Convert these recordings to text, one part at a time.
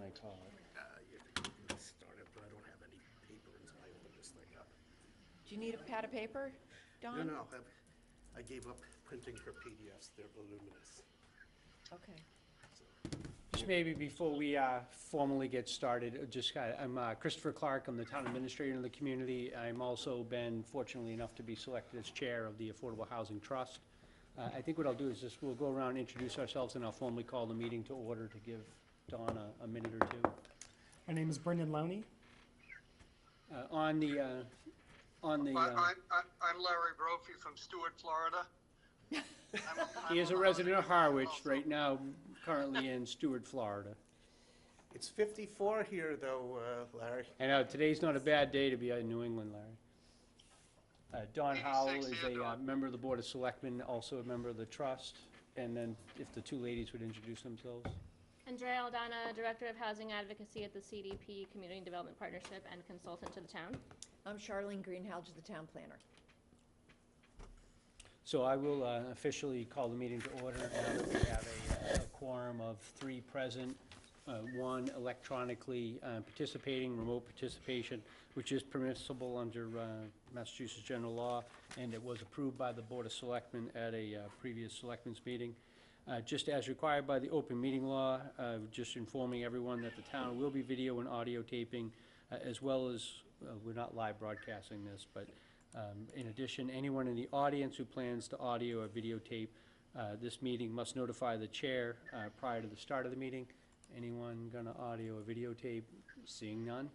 my card. You can start it, but I don't have any paper until I open this thing up. Do you need a pad of paper, Don? No, I gave up printing for PDFs. They're voluminous. Okay. Just maybe before we formally get started, I'm Christopher Clark. I'm the town administrator in the community. I'm also been fortunately enough to be selected as chair of the Affordable Housing Trust. I think what I'll do is just we'll go around, introduce ourselves, and I'll formally call the meeting to order to give Dawn a minute or two. My name is Brendan Lowney. I'm Larry Brophy from Stewart, Florida. He is a resident of Harwich right now, currently in Stewart, Florida. It's 54 here, though, Larry. I know, today's not a bad day to be in New England, Larry. Don Howell is a member of the Board of Selectmen, also a member of the trust. And then if the two ladies would introduce themselves. Andrea Aldana, Director of Housing Advocacy at the CDP Community Development Partnership and consultant to the town. I'm Charlene Greenhalgh, the town planner. So I will officially call the meeting to order now that we have a quorum of 3 present, 1 electronically participating, remote participation, which is permissible under Massachusetts general law, and it was approved by the Board of Selectmen at a previous selectmen's meeting. Just as required by the open meeting law, just informing everyone that the town will be video and audio taping, as well as, we're not live broadcasting this, but in addition, anyone in the audience who plans to audio or videotape this meeting must notify the chair prior to the start of the meeting. Anyone gonna audio or videotape? Seeing none?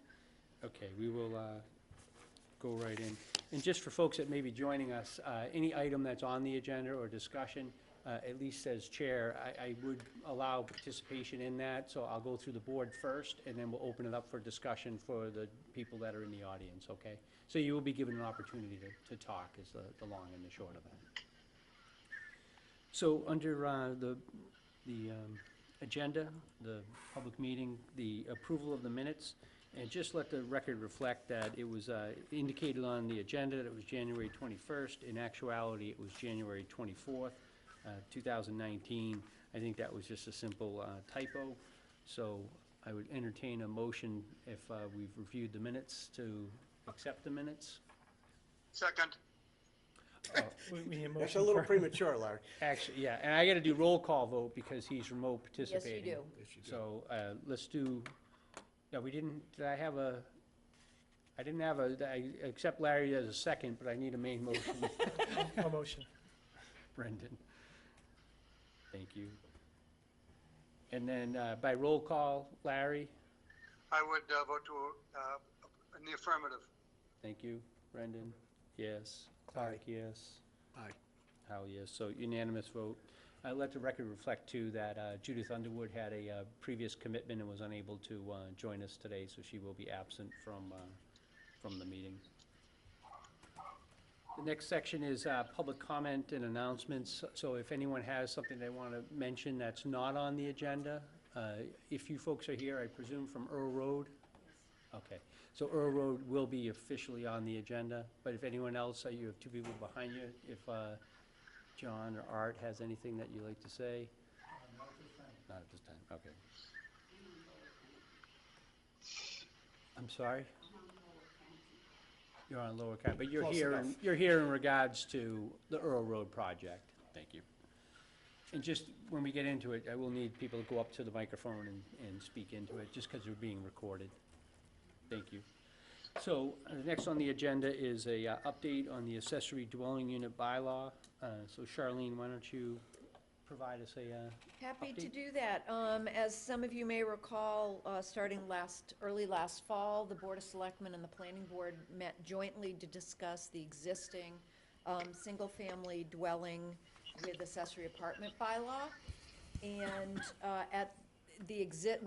Okay, we will go right in. And just for folks that may be joining us, any item that's on the agenda or discussion, at least as chair, I would allow participation in that, so I'll go through the board first, and then we'll open it up for discussion for the people that are in the audience, okay? So you will be given an opportunity to talk, is the long and the short of that. So under the agenda, the public meeting, the approval of the minutes, and just let the record reflect that it was indicated on the agenda that it was January 21st. In actuality, it was January 24th. 2019. I think that was just a simple typo. So I would entertain a motion if we've reviewed the minutes to accept the minutes. Second. We need a That's a motion little for- premature, Larry. Actually, yeah, and I got to do roll call vote because he's remote Yes, participating. you do. Yes, you do. So let's do, no, we didn't, I didn't have I accept Larry as a second, but I need a main motion. A motion. Brendan. Thank you. And then by roll call, Larry? I would vote in the affirmative. Thank you. Brendan? Yes. Clark, yes. Aye. Howell, yes. So unanimous vote. Let the record reflect, too, that Judith Underwood had a previous commitment and was unable to join us today, so she will be absent from the meeting. The next section is public comment and announcements. So if anyone has something they want to mention that's not on the agenda, if you folks are here, I presume from Earl Road? Okay, so Earl Road will be officially on the agenda, but if anyone else, you have 2 people behind you, if John or Art has anything that you'd like to say? Not at this time, okay. I'm sorry? You're on Lower County, but you're Close here, enough. you're here in regards to the Earl Road project. Thank you. And just when we get into it, I will need people to go up to the microphone and speak into it, just because they're being recorded. Thank you. So next on the agenda is a update on the accessory dwelling unit bylaw. So Charlene, why don't you provide us a Happy to update? do that. As some of you may recall, starting early last fall, the Board of Selectmen and the Planning Board met jointly to discuss the existing single-family dwelling with accessory apartment bylaw. And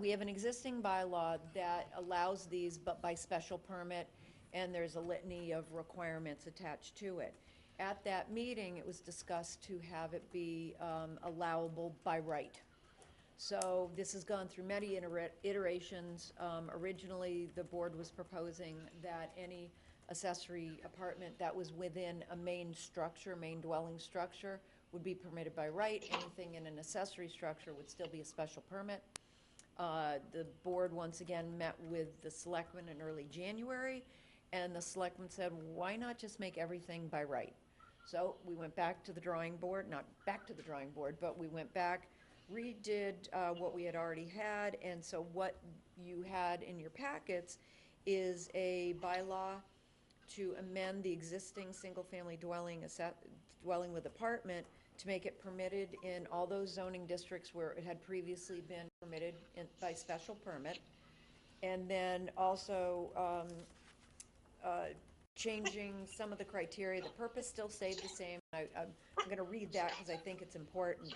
we have an existing bylaw that allows these, but by special permit, and there's a litany of requirements attached to it. At that meeting, it was discussed to have it be allowable by right. So this has gone through many iterations. Originally, the board was proposing that any accessory apartment that was within a main dwelling structure, would be permitted by right. Anything in an accessory structure would still be a special permit. The board once again met with the selectmen in early January, and the selectmen said, why not just make everything by right? So we went back to the drawing board, not back to the drawing board, but we went back, redid what we had already had, and so what you had in your packets is a bylaw to amend the existing single-family dwelling with apartment to make it permitted in all those zoning districts where it had previously been permitted by special permit. And then also changing some of the criteria. The purpose still stayed the same. I'm going to read that because I think it's important.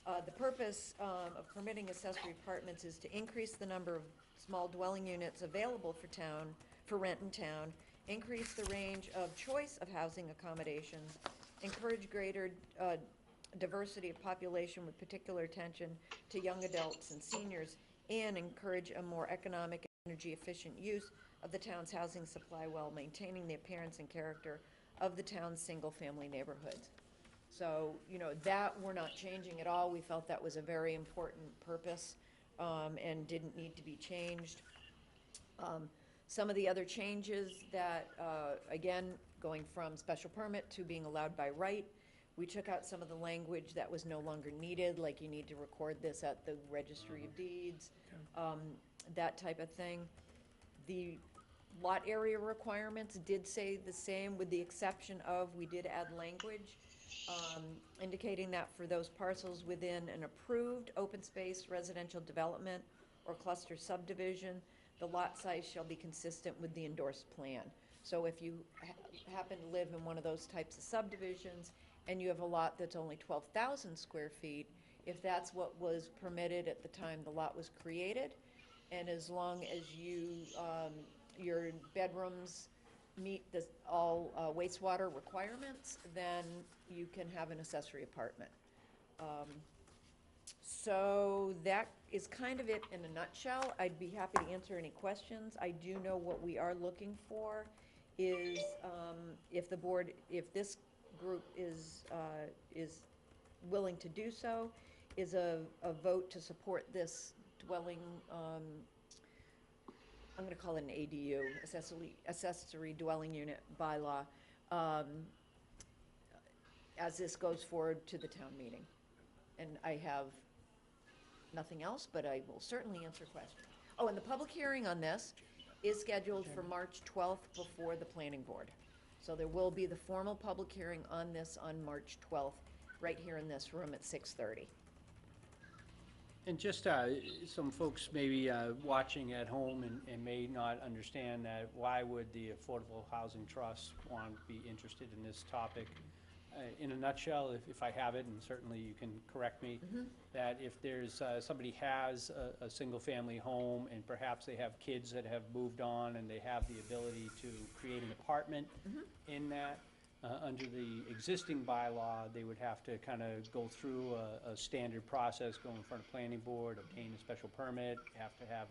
The purpose of permitting accessory apartments is to increase the number of small dwelling units available for rent in town, increase the range of choice of housing accommodations, encourage greater diversity of population with particular attention to young adults and seniors, and encourage a more economic and energy-efficient use of the town's housing supply while maintaining the appearance and character of the town's single-family neighborhoods. So, that we're not changing at all. We felt that was a very important purpose and didn't need to be changed. Some of the other changes that, again, going from special permit to being allowed by right, we took out some of the language that was no longer needed, like you need to record this at the Registry of Deeds, that type of thing. The lot area requirements did say the same, with the exception of, we did add language indicating that for those parcels within an approved open space residential development or cluster subdivision, the lot size shall be consistent with the endorsed plan. So if you happen to live in one of those types of subdivisions and you have a lot that's only 12,000 square feet, if that's what was permitted at the time the lot was created, and as long as your bedrooms meet all wastewater requirements, then you can have an accessory apartment. So that is kind of it in a nutshell. I'd be happy to answer any questions. I do know what we are looking for is if this group is willing to do so, is a vote to support this dwelling, I'm going to call it an ADU, accessory dwelling unit bylaw, as this goes forward to the town meeting. And I have nothing else, but I will certainly answer questions. Oh, and the public hearing on this is scheduled for March 12th before the planning board. So there will be the formal public hearing on this on March 12th, right here in this room at 6:30. And just some folks maybe watching at home and may not understand that, why would the Affordable Housing Trust want to be interested in this topic? In a nutshell, if I have it, and certainly you can correct me, that if there's somebody has a single-family home and perhaps they have kids that have moved on and they have the ability to create an apartment in that, under the existing bylaw, they would have to kind of go through a standard process, go in front of planning board, obtain a special permit, have to have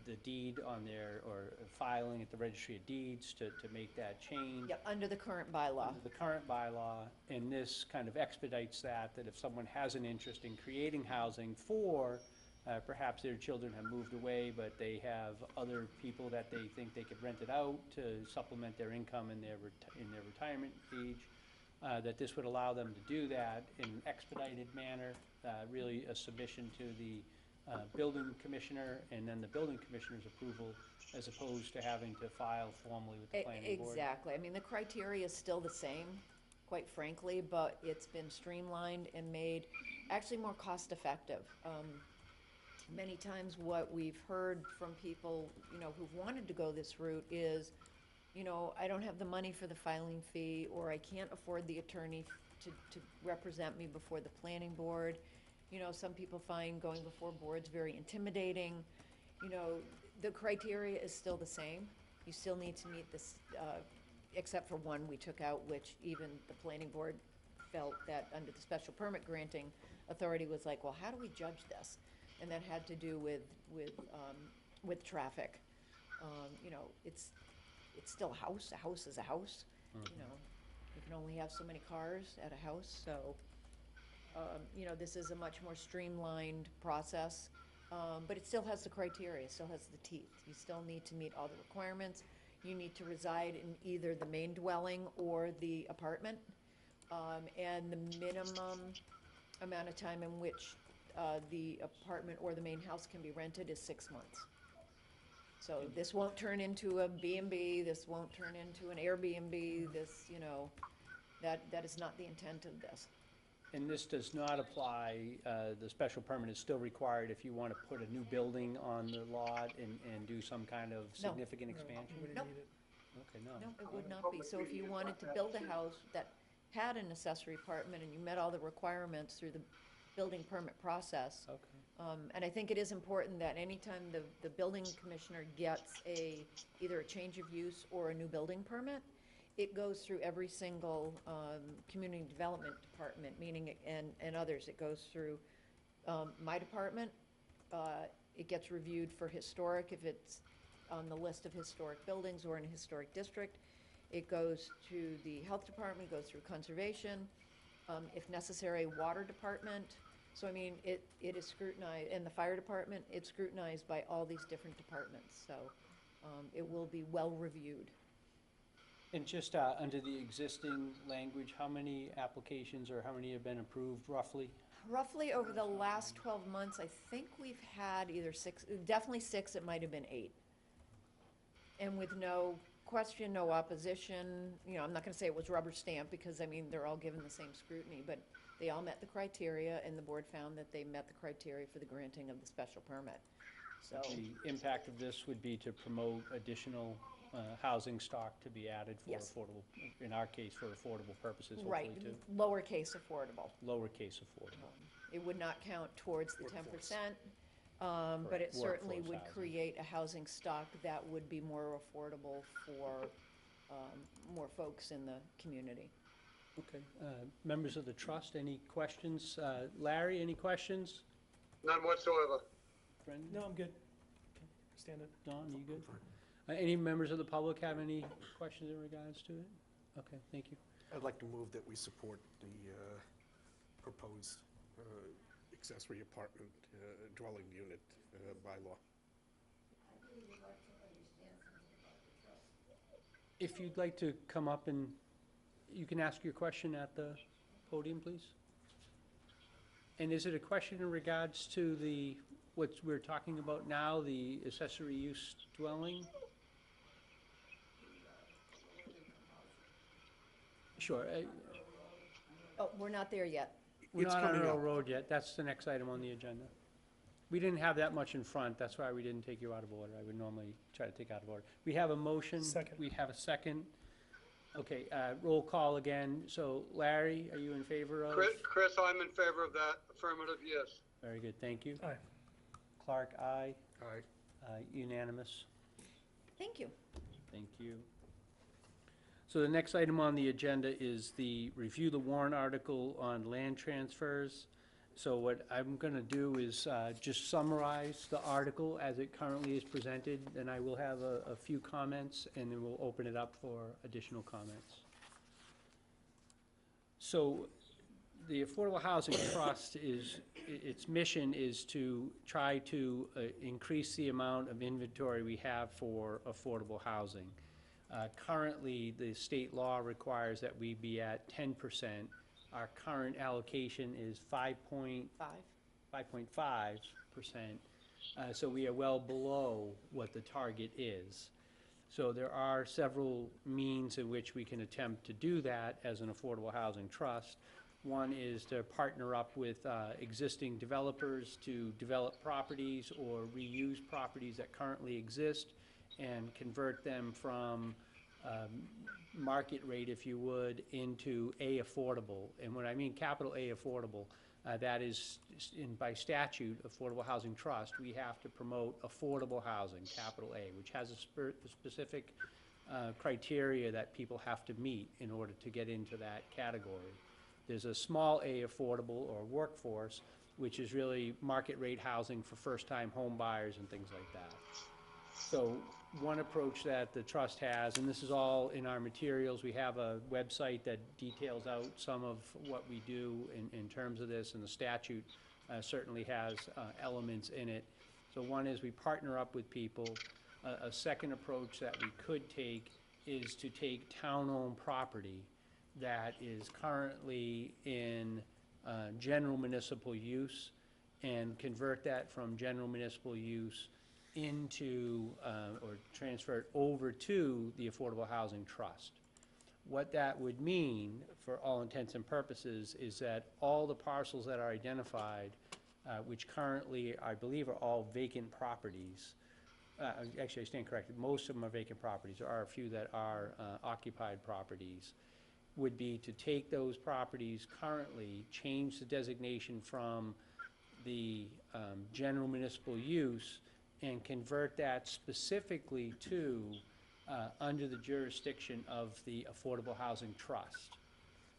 the deed on their, or filing at the Registry of Deeds to make that change. Yep, under the current bylaw. Under the current bylaw, and this kind of expedites that if someone has an interest in creating housing for, perhaps their children have moved away, but they have other people that they think they could rent it out to supplement their income in their retirement age, that this would allow them to do that in an expedited manner, really a submission to the building commissioner, and then the building commissioner's approval, as opposed to having to file formally with the planning board. Exactly. I mean, the criteria is still the same, quite frankly, but it's been streamlined and made actually more cost-effective. Many times what we've heard from people, who've wanted to go this route is, I don't have the money for the filing fee, or I can't afford the attorney to represent me before the planning board. Some people find going before boards very intimidating. The criteria is still the same. You still need to meet this, except for one we took out, which even the planning board felt that under the special permit granting authority was like, well, how do we judge this? And that had to do with traffic. It's still a house. A house is a house. You can only have so many cars at a house. So, this is a much more streamlined process. But it still has the criteria, still has the teeth. You still need to meet all the requirements. You need to reside in either the main dwelling or the apartment. And the minimum amount of time in which the apartment or the main house can be rented is 6 months. So this won't turn into a B&B, this won't turn into an Airbnb, this, you know, that is not the intent of this. And this does not apply, the special permit is still required if you want to put a new building on the lot and do some kind of No. significant expansion? We wouldn't Nope. need it. Okay, no. No, it would not be. So if you wanted to build a house that had an accessory apartment and you met all the requirements through the building permit process, Okay. and I think it is important that anytime the building commissioner gets either a change of use or a new building permit, it goes through every single community development department, meaning, and others. It goes through my department. It gets reviewed for historic, if it's on the list of historic buildings or in a historic district. It goes to the health department, goes through conservation, if necessary, water department. So, I mean, it is scrutinized, and the fire department, it's scrutinized by all these different departments. So it will be well reviewed. And just under the existing language, how many applications or how many have been approved roughly? Roughly over the last 12 months, I think we've had either 6, definitely 6, it might have been 8. And with no question, no opposition, you know, I'm not gonna say it was rubber stamped, because, I mean, they're all given the same scrutiny, but they all met the criteria, and the board found that they met the criteria for the granting of the special permit. So, The impact of this would be to promote additional housing stock to be added for Yes. affordable, in our case, for affordable purposes, right, hopefully too. lowercase affordable. Lowercase affordable. It would not count towards the 10%, but it certainly Workforce would housing. create a housing stock that would be more affordable for more folks in the community. Okay. Members of the trust, any questions? Larry, any questions? None whatsoever. Brendan? No, I'm good. Stand it. Don, you good? Any members of the public have any questions in regards to it? Okay, thank you. I'd like to move that we support the proposed accessory apartment dwelling unit bylaw. If you'd like to come up and, you can ask your question at the podium, please. And is it a question in regards to what we're talking about now, the accessory use dwelling? Sure. Oh, we're not there yet. We're It's not on coming Earl up. Road yet. That's the next item on the agenda. We didn't have that much in front. That's why we didn't take you out of order. I would normally try to take out of order. We have a motion. Second. We have a second. Okay, roll call again. So Larry, are you in favor of? Chris, I'm in favor of that. Affirmative, yes. Very good, thank you. Aye. Clark, aye. Aye. Unanimous. Thank you. Thank you. So the next item on the agenda is the review the warrant article on land transfers. So what I'm gonna do is just summarize the article as it currently is presented, and I will have a few comments, and then we'll open it up for additional comments. So the Affordable Housing Trust its mission is to try to increase the amount of inventory we have for affordable housing. Currently, the state law requires that we be at 10%. Our current allocation is 5.5%. So we are well below what the target is. So there are several means in which we can attempt to do that as an affordable housing trust. One is to partner up with existing developers to develop properties or reuse properties that currently exist and convert them from market rate, if you would, into A affordable. And when I mean capital A affordable, that is by statute, Affordable Housing Trust, we have to promote affordable housing, capital A, which has a specific criteria that people have to meet in order to get into that category. There's a small A affordable or workforce, which is really market rate housing for first-time home buyers and things like that. So one approach that the trust has, and this is all in our materials, we have a website that details out some of what we do in terms of this, and the statute certainly has elements in it So one is we partner up with people. A second approach that we could take is to take town-owned property that is currently in general municipal use and convert that from general municipal use into, or transfer it over to the Affordable Housing Trust. What that would mean, for all intents and purposes, is that all the parcels that are identified, which currently, I believe, are all vacant properties, actually, I stand corrected, most of them are vacant properties. There are a few that are occupied properties, would be to take those properties currently, change the designation from the general municipal use, and convert that specifically to under the jurisdiction of the Affordable Housing Trust,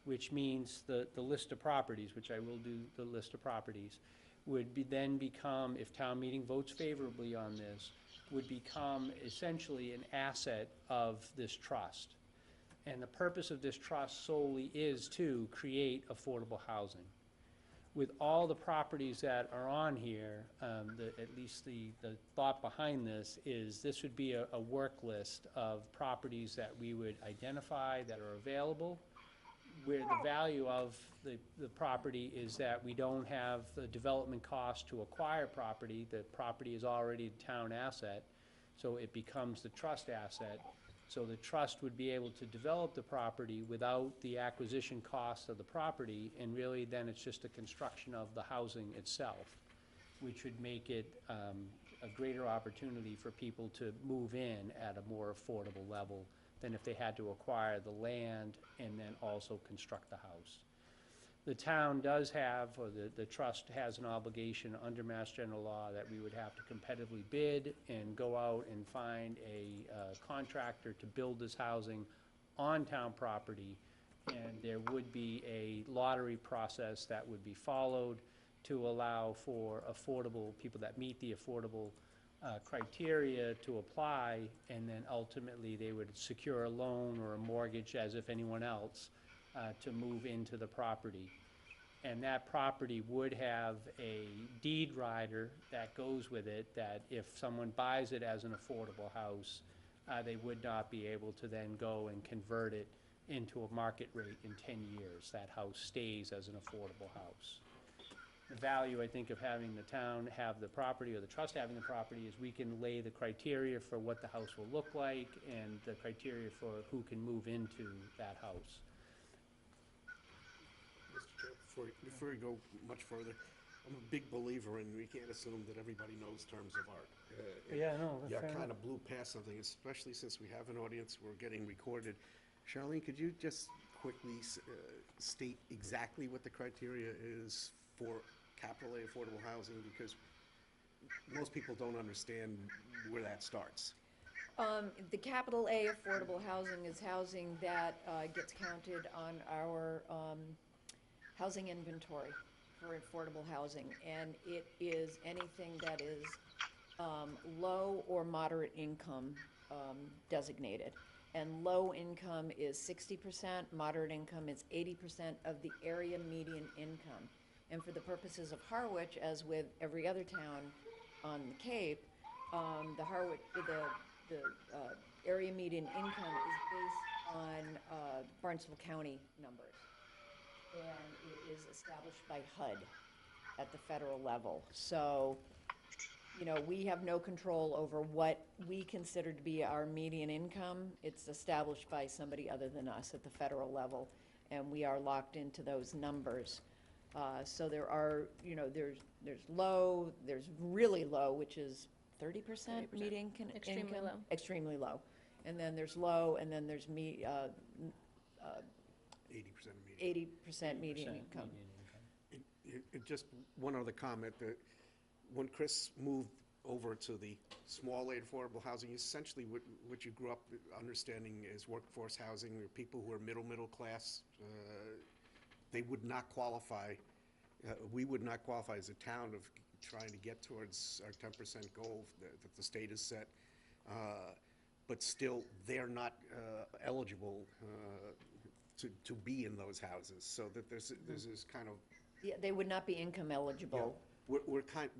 which means the list of properties, which I will do the list of properties, would be then become, if town meeting votes favorably on this, would become essentially an asset of this trust. And the purpose of this trust solely is to create affordable housing. With all the properties that are on here, at least the thought behind this is this would be a work list of properties that we would identify that are available, where the value of the property is that we don't have the development cost to acquire property. The property is already a town asset, so it becomes the trust asset. So the trust would be able to develop the property without the acquisition cost of the property, and really then it's just a construction of the housing itself, which would make it a greater opportunity for people to move in at a more affordable level than if they had to acquire the land and then also construct the house. The town does have, or the trust has an obligation under Mass General Law that we would have to competitively bid and go out and find a contractor to build this housing on town property. And there would be a lottery process that would be followed to allow for affordable, people that meet the affordable criteria to apply, and then ultimately they would secure a loan or a mortgage as if anyone else to move into the property. And that property would have a deed rider that goes with it, that if someone buys it as an affordable house, they would not be able to then go and convert it into a market rate in 10 years. That house stays as an affordable house. The value, I think, of having the town have the property, or the trust having the property, is we can lay the criteria for what the house will look like and the criteria for who can move into that house. Mr. Chair, before we go much further, I'm a big believer in we can't assume that everybody knows terms of art. Yeah, no, You fair kind enough. of blew past something, especially since we have an audience, we're getting recorded. Charlene, could you just quickly state exactly what the criteria is for capital A affordable housing? Because most people don't understand where that starts. The capital A affordable housing is housing that gets counted on our housing inventory for affordable housing. And it is anything that is low or moderate income designated. And low income is 60%, moderate income is 80% of the area median income. And for the purposes of Harwich, as with every other town on the Cape, the area median income is based on Barnstable County numbers. And it is established by HUD at the federal level. So, you know, we have no control over what we consider to be our median income. It's established by somebody other than us at the federal level, and we are locked into those numbers. So there are, you know, there's low, there's really low, which is 30% median income. Extremely low. Extremely low. And then there's low, and then there's 80% of median. 80% median 80% income. median income. And just one other comment, that when Chris moved over to the small aid affordable housing, essentially what you grew up understanding is workforce housing, or people who are middle class. They would not qualify, we would not qualify as a town of trying to get towards our 10% goal that the state has set. But still, they're not eligible to be in those houses. So that there's this kind of, Yeah, they would not be income eligible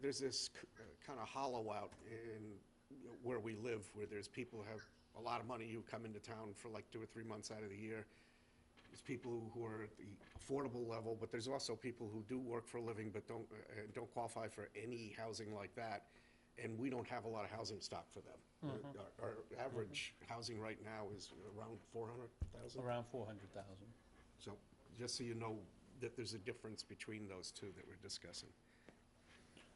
there's this kind of hollow out in where we live, where there's people who have a lot of money who come into town for like 2 or 3 months out of the year. There's people who are at the affordable level, but there's also people who do work for a living but don't qualify for any housing like that, and we don't have a lot of housing stock for them. Our average housing right now is around 400,000. Around 400,000. So just so you know that there's a difference between those two that we're discussing.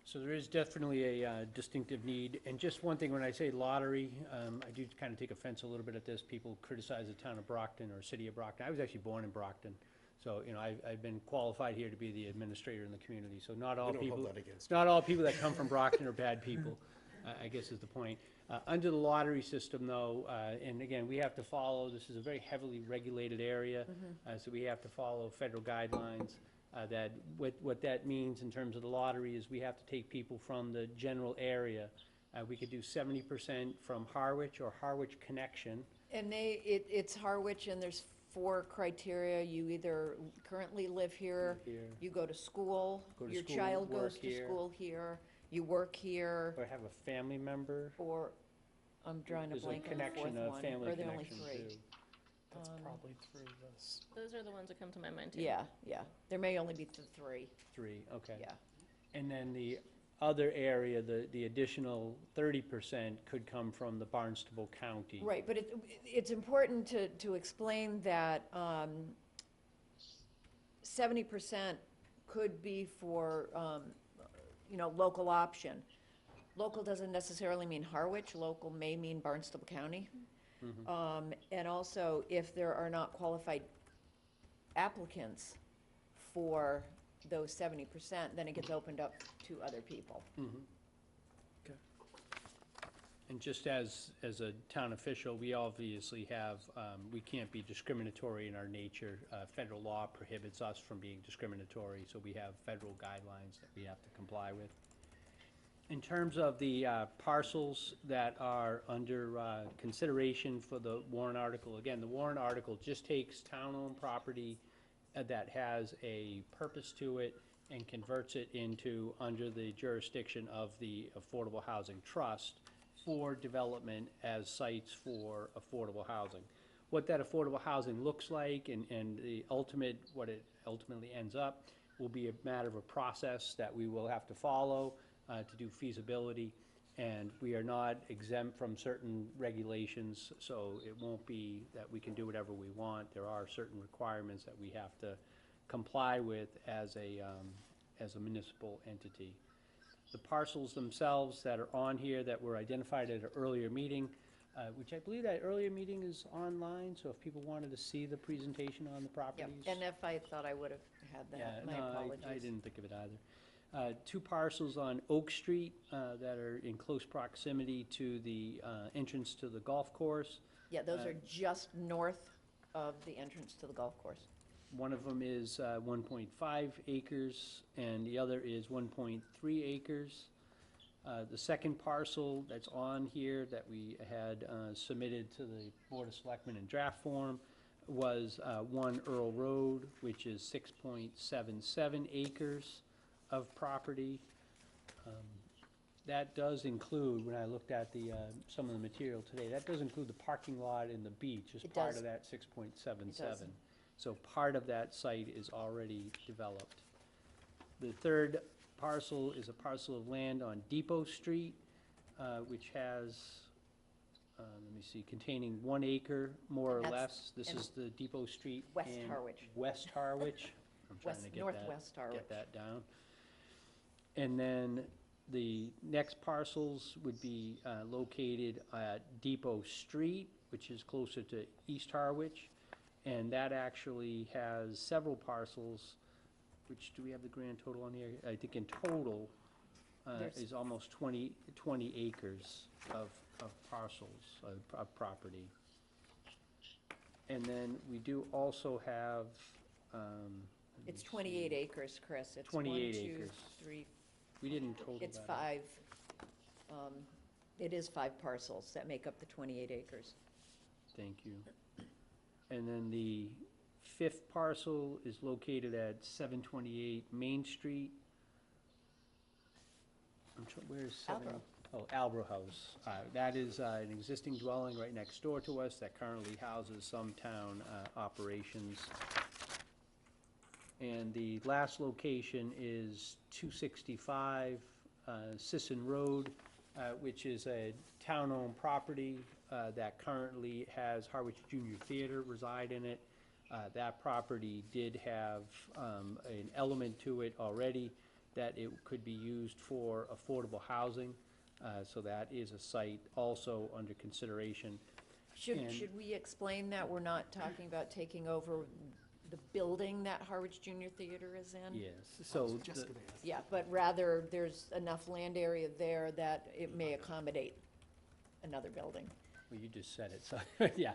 So there is definitely a distinctive need. And just one thing, when I say lottery, I do kind of take offense a little bit at this. People criticize the town of Brockton or city of Brockton. I was actually born in Brockton. So, you know, I've been qualified here to be the administrator in the community. So not all We don't people, hold that against not all people that come from Brockton are bad people, I guess is the point. Under the lottery system, though, and again, we have to follow, this is a very heavily regulated area, so we have to follow federal guidelines. That what that means in terms of the lottery is we have to take people from the general area. We could do 70% from Harwich or Harwich Connection. And it's Harwich, and there's 4 criteria. You either currently live here, you go to school, your child goes to school here, you work here, Or have a family member. or, I'm drawing a There's a blank on the fourth connection, a one. family Or there are only connection 3? too. That's probably through this. Those are the ones that come to my mind too. Yeah, yeah. There may only be 3, 3, okay. yeah. And then the other area, the additional 30% could come from the Barnstable County. Right, but it's important to explain that 70% could be for, you know, local option. Local doesn't necessarily mean Harwich, local may mean Barnstable County. And also, if there are not qualified applicants for those 70%, then it gets opened up to other people. Okay. And just as a town official, we obviously have, we can't be discriminatory in our nature. Federal law prohibits us from being discriminatory, so we have federal guidelines that we have to comply with. In terms of the parcels that are under consideration for the warrant article, again, the warrant article just takes town-owned property that has a purpose to it and converts it into under the jurisdiction of the Affordable Housing Trust for development as sites for affordable housing. What that affordable housing looks like and the ultimate, what it ultimately ends up will be a matter of a process that we will have to follow to do feasibility, and we are not exempt from certain regulations, so it won't be that we can do whatever we want. There are certain requirements that we have to comply with as a municipal entity. The parcels themselves that are on here that were identified at an earlier meeting, which I believe that earlier meeting is online, so if people wanted to see the presentation on the Yep, properties. and if I thought I would have had that, my apologies. I didn't think of it either. 2 parcels on Oak Street that are in close proximity to the entrance to the golf course. Yeah, those are just north of the entrance to the golf course. One of them is 1.5 acres, and the other is 1.3 acres. The second parcel that's on here that we had submitted to the Board of Selectmen in draft form was 1 Earl Road, which is 6.77 acres of property. That does include, when I looked at the some of the material today, that does include the parking lot and the beach as It part does. of that 6.77. It does. So part of that site is already developed. The third parcel is a parcel of land on Depot Street, which has, let me see, containing 1 acre, more or That's- less. This and is the Depot Street West in Harwich. West Harwich. I'm trying to get that, Northwest Harwich. get that down. And then the next parcels would be located at Depot Street, which is closer to East Harwich. And that actually has several parcels, which, do we have the grand total on here? I think in total There's- is almost 20 acres of parcels, of property. And then we do also have, let It's me 28 see. acres, Chris. It's 28 1, 2, acres. 3, We didn't total that. it's up. 5. It is 5 parcels that make up the 28 acres. Thank you. And then the 5th parcel is located at 728 Main Street. Where's 70? Albro. Oh, Albro House. That is an existing dwelling right next door to us that currently houses some town operations. And the last location is 265 Sisson Road, which is a town-owned property that currently has Harwich Junior Theater reside in it. That property did have an element to it already that it could be used for affordable housing. So that is a site also under consideration. And- Should we explain that we're not talking about taking over the building that Harwich Junior Theater is in? Yes, I was so just the- gonna ask. Yeah, but rather, there's enough land area there that it may accommodate another building. well, you just said it, so, yeah.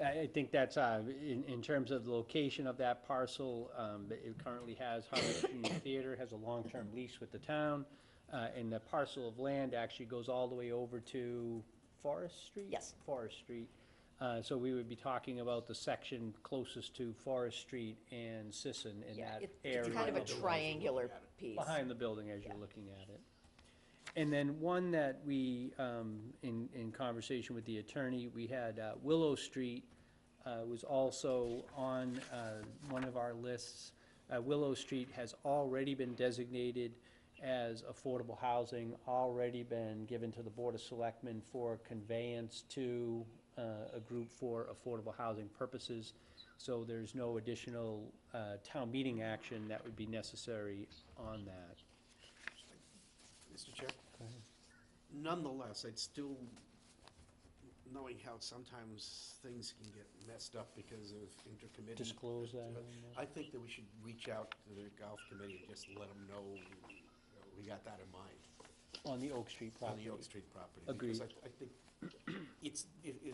I think that's, in terms of the location of that parcel, it currently has Harwich Junior Theater, has a long-term lease with the town, and the parcel of land actually goes all the way over to Forest Street? Yes. Forest Street. So we would be talking about the section closest to Forest Street and Sisson in Yeah, that it's area. kind of a the- triangular piece. Behind the building as you're Yeah. looking at it. And then one that we, in conversation with the attorney, we had Willow Street was also on one of our lists. Willow Street has already been designated as affordable housing, already been given to the Board of Selectmen for conveyance to a group for affordable housing purposes. So there's no additional town meeting action that would be necessary on that. Mr. Chair? Nonetheless, I'd still, knowing how sometimes things can get messed up because of intercommittee. Disclose that. I think that we should reach out to the golf committee and just let them know we got that in mind On the Oak Street on property. the Oak Street property. Agreed. Because I think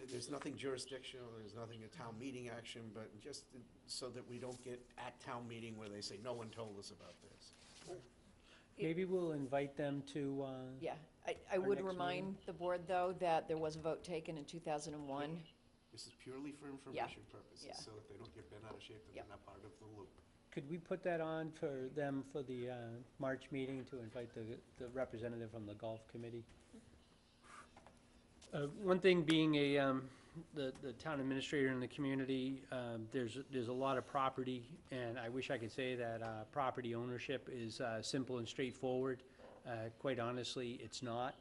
there's nothing jurisdictional, there's nothing a town meeting action, but just so that we don't get at town meeting where they say, no one told us about this. Maybe we'll invite them to, Yeah, I Our would next remind the board, though, that there was a vote taken in 2001. This is purely for information purposes, yeah. so that they don't get bent out of shape and Yeah. they're not part of the loop. could we put that on for them for the March meeting to invite the representative from the golf committee? One thing being the town administrator in the community, there's a lot of property, and I wish I could say that property ownership is simple and straightforward. Quite honestly, it's not.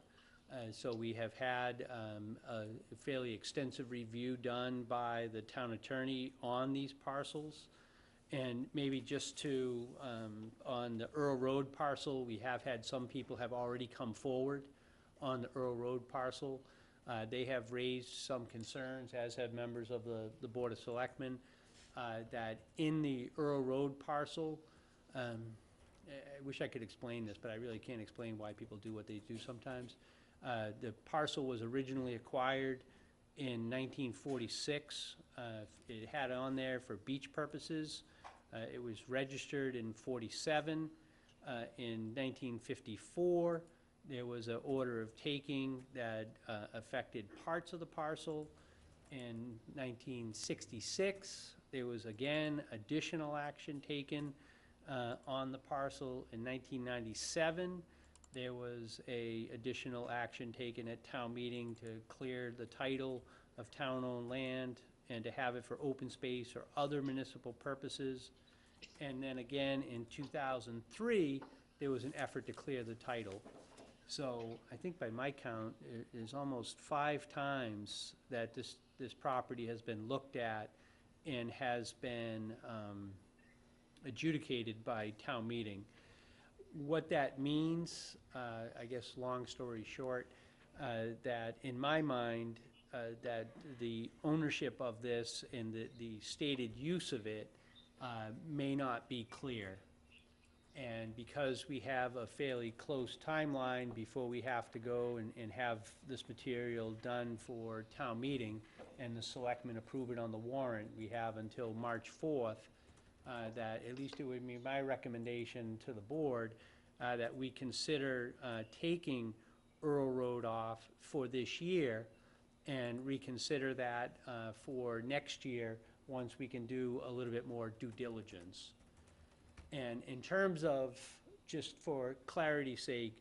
So we have had a fairly extensive review done by the town attorney on these parcels. And maybe just to, on the Earl Road parcel, we have had some people have already come forward on the Earl Road parcel. They have raised some concerns, as have members of the Board of Selectmen, that in the Earl Road parcel, I wish I could explain this, but I really can't explain why people do what they do sometimes. The parcel was originally acquired in 1946. It had on there for beach purposes. It was registered in 47. In 1954, there was an order of taking that affected parts of the parcel. In 1966, there was again additional action taken on the parcel. In 1997, there was a additional action taken at town meeting to clear the title of town-owned land and to have it for open space or other municipal purposes. And then again, in 2003, there was an effort to clear the title. So I think by my count, it is almost 5 times that this property has been looked at and has been adjudicated by town meeting. What that means, I guess, long story short, that in my mind, that the ownership of this and the stated use of it may not be clear. And because we have a fairly close timeline before we have to go and have this material done for town meeting and the selectmen approve it on the warrant, we have until March 4th, that at least it would be my recommendation to the board that we consider taking Earl Road off for this year and reconsider that for next year once we can do a little bit more due diligence. And in terms of, just for clarity's sake,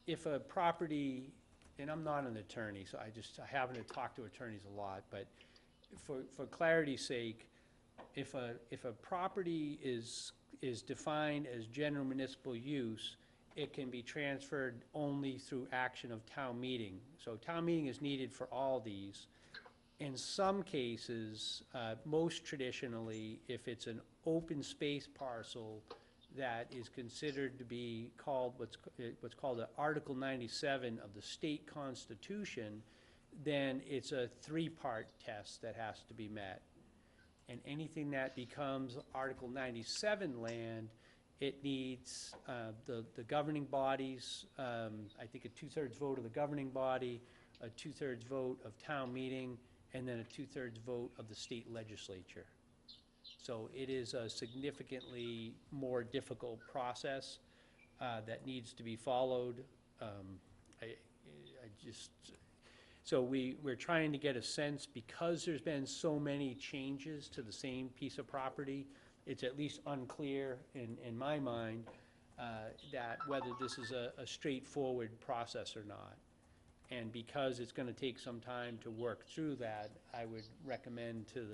If a property, and I'm not an attorney, so I happen to talk to attorneys a lot, but for clarity's sake, if a property is defined as general municipal use, it can be transferred only through action of town meeting. So town meeting is needed for all these. In some cases, most traditionally, if it's an open space parcel that is considered to be called, what's called an Article 97 of the state constitution, then it's a three-part test that has to be met. And anything that becomes Article 97 land, it needs the governing bodies, I think a two-thirds vote of the governing body, a two-thirds vote of town meeting, and then a two-thirds vote of the state legislature. So it is a significantly more difficult process that needs to be followed. So we're trying to get a sense, because there's been so many changes to the same piece of property, it's at least unclear in my mind that whether this is a straightforward process or not. And because it's gonna take some time to work through that, I would recommend to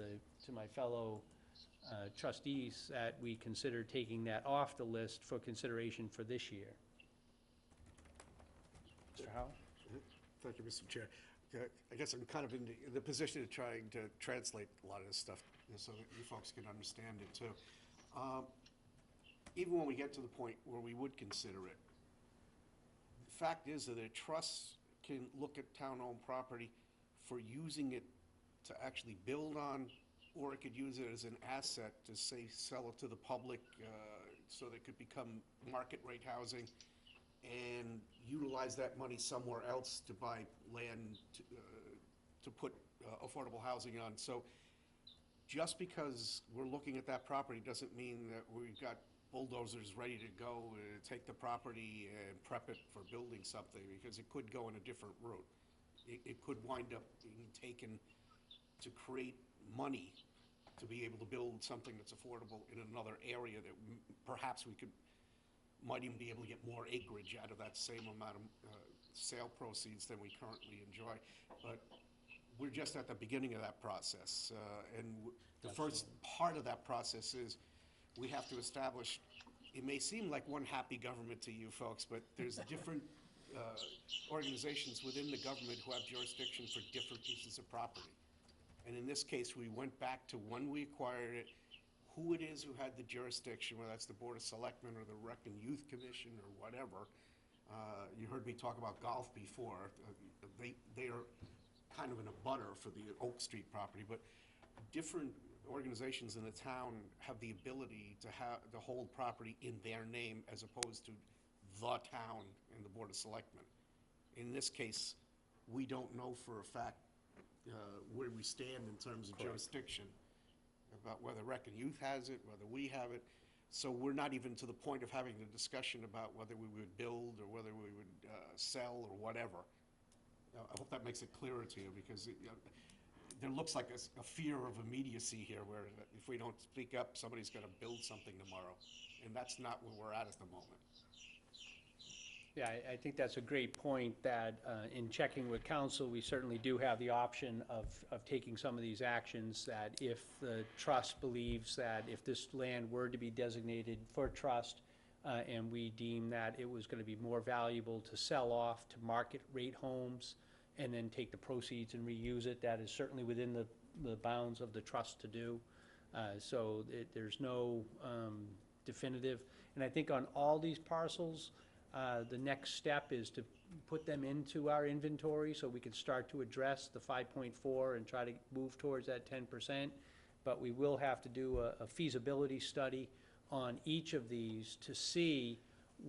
my fellow trustees that we consider taking that off the list for consideration for this year. Mr. Howell? Thank you, Mr. Chair. I guess I'm kind of in the position of trying to translate a lot of this stuff, so that you folks can understand it too. Even when we get to the point where we would consider it, the fact is that a trust can look at town-owned property for using it to actually build on, or it could use it as an asset to, say, sell it to the public so that it could become market rate housing, and utilize that money somewhere else to buy land to put affordable housing on. So just because we're looking at that property doesn't mean that we've got bulldozers ready to go take the property and prep it for building something, because it could go in a different route. It could wind up being taken to create money to be able to build something that's affordable in another area that perhaps we might even be able to get more acreage out of that same amount of sale proceeds than we currently enjoy. But we're just at the beginning of that process. And the first part of that process is we have to establish, it may seem like one happy government to you folks, but there's different organizations within the government who have jurisdiction for different pieces of property. And in this case, we went back to when we acquired it, who it is who had the jurisdiction, whether that's the Board of Selectmen or the Rec and Youth Commission or whatever. You heard me talk about golf before. They are kind of in a butter for the Oak Street property, but different organizations in the town have the ability to hold property in their name as opposed to the town and the Board of Selectmen. In this case, we don't know for a fact where we stand in terms of jurisdiction, about whether Rec and Youth has it, whether we have it. So we're not even to the point of having the discussion about whether we would build or whether we would sell or whatever. I hope that makes it clearer to you, because there looks like a fear of immediacy here, where if we don't speak up, somebody's going to build something tomorrow. And that's not where we're at the moment. Yeah, I think that's a great point, that in checking with council, we certainly do have the option of taking some of these actions, that if the trust believes that if this land were to be designated for trust, and we deem that it was going to be more valuable to sell off to market rate homes and then take the proceeds and reuse it, that is certainly within the bounds of the trust to do. So there's no definitive. And I think on all these parcels, the next step is to put them into our inventory so we can start to address the 5.4 and try to move towards that 10%. But we will have to do a feasibility study on each of these to see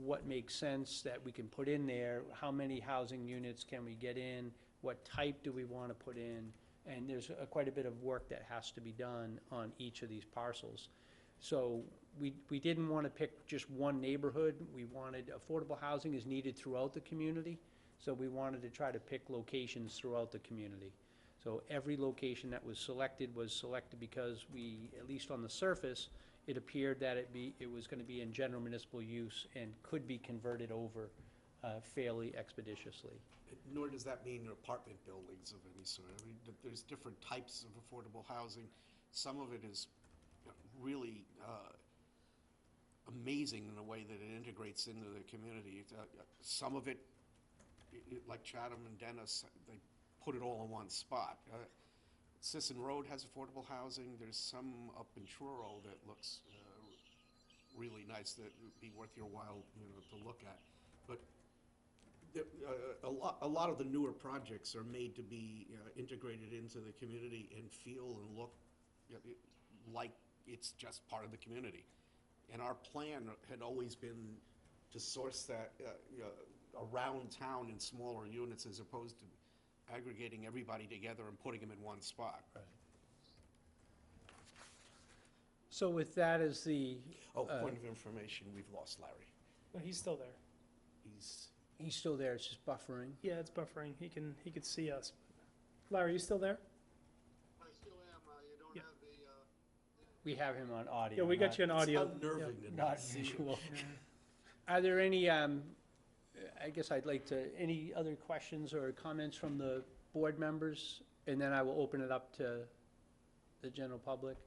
what makes sense that we can put in there, how many housing units can we get in, what type do we want to put in, and there's quite a bit of work that has to be done on each of these parcels. So we didn't want to pick just one neighborhood. We wanted, affordable housing is needed throughout the community, so we wanted to try to pick locations throughout the community. So every location that was selected because we, at least on the surface, it appeared that it was going to be in general municipal use and could be converted over fairly expeditiously. Nor does that mean apartment buildings of any sort. I mean, there's different types of affordable housing. Some of it is really amazing in the way that it integrates into the community. Some of it, like Chatham and Dennis, they put it all in one spot. Sisson Road has affordable housing. There's some up in Truro that looks really nice that would be worth your while, to look at. But a lot of the newer projects are made to be integrated into the community and feel and look like it's just part of the community. And our plan had always been to source that around town in smaller units as opposed to aggregating everybody together and putting them in one spot. Right. So with that as the, Point of information, we've lost Larry. No, he's still there. he's still there, it's just buffering. Yeah, it's buffering. He could see us. Larry, you still there? I still am, you don't Yeah. have the, We have him on audio. Yeah, we got you on audio. It's unnerving to Not not see you. visual. Are there any, I guess I'd like to, any other questions or comments from the board members? And then I will open it up to the general public.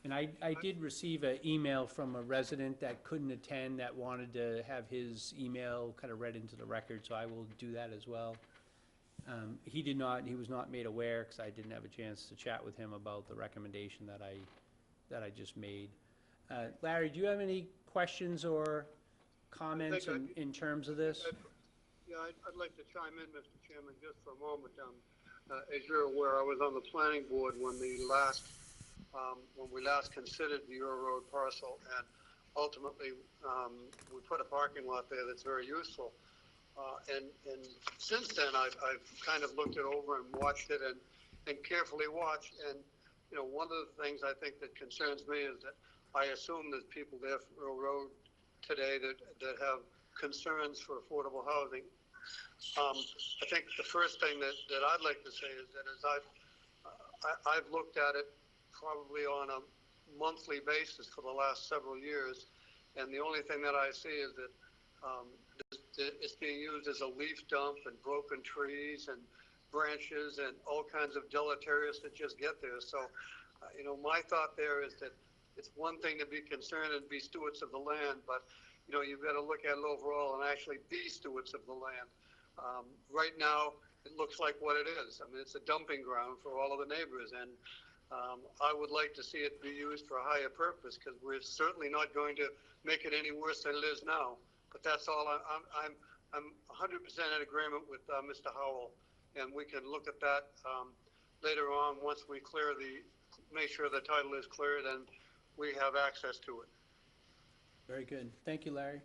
And I did receive an email from a resident that couldn't attend, that wanted to have his email kind of read into the record, so I will do that as well. He was not made aware, because I didn't have a chance to chat with him about the recommendation that I just made. Larry, do you have any questions or comments in terms of this? yeah, I'd like to chime in, Mr. Chairman, just for a moment. As you're aware, I was on the planning board when we last considered the Euro Road parcel, and ultimately, we put a parking lot there that's very useful. And since then, I've kind of looked it over and watched it and carefully watched. And, one of the things I think that concerns me is that I assume there's people there for Euro Road today that have concerns for affordable housing. I think the first thing that I'd like to say is that as I've looked at it probably on a monthly basis for the last several years, and the only thing that I see is that it's being used as a leaf dump, and broken trees and branches and all kinds of deleterious that just get there. So, my thought there is that it's one thing to be concerned and be stewards of the land, but you've got to look at it overall and actually be stewards of the land. Right now, it looks like what it is. I mean, it's a dumping ground for all of the neighbors, and I would like to see it be used for a higher purpose, because we're certainly not going to make it any worse than it is now. But that's all. I'm 100% in agreement with Mr. Howell, and we can look at that later on once we make sure the title is cleared and we have access to it. Very good. Thank you, Larry.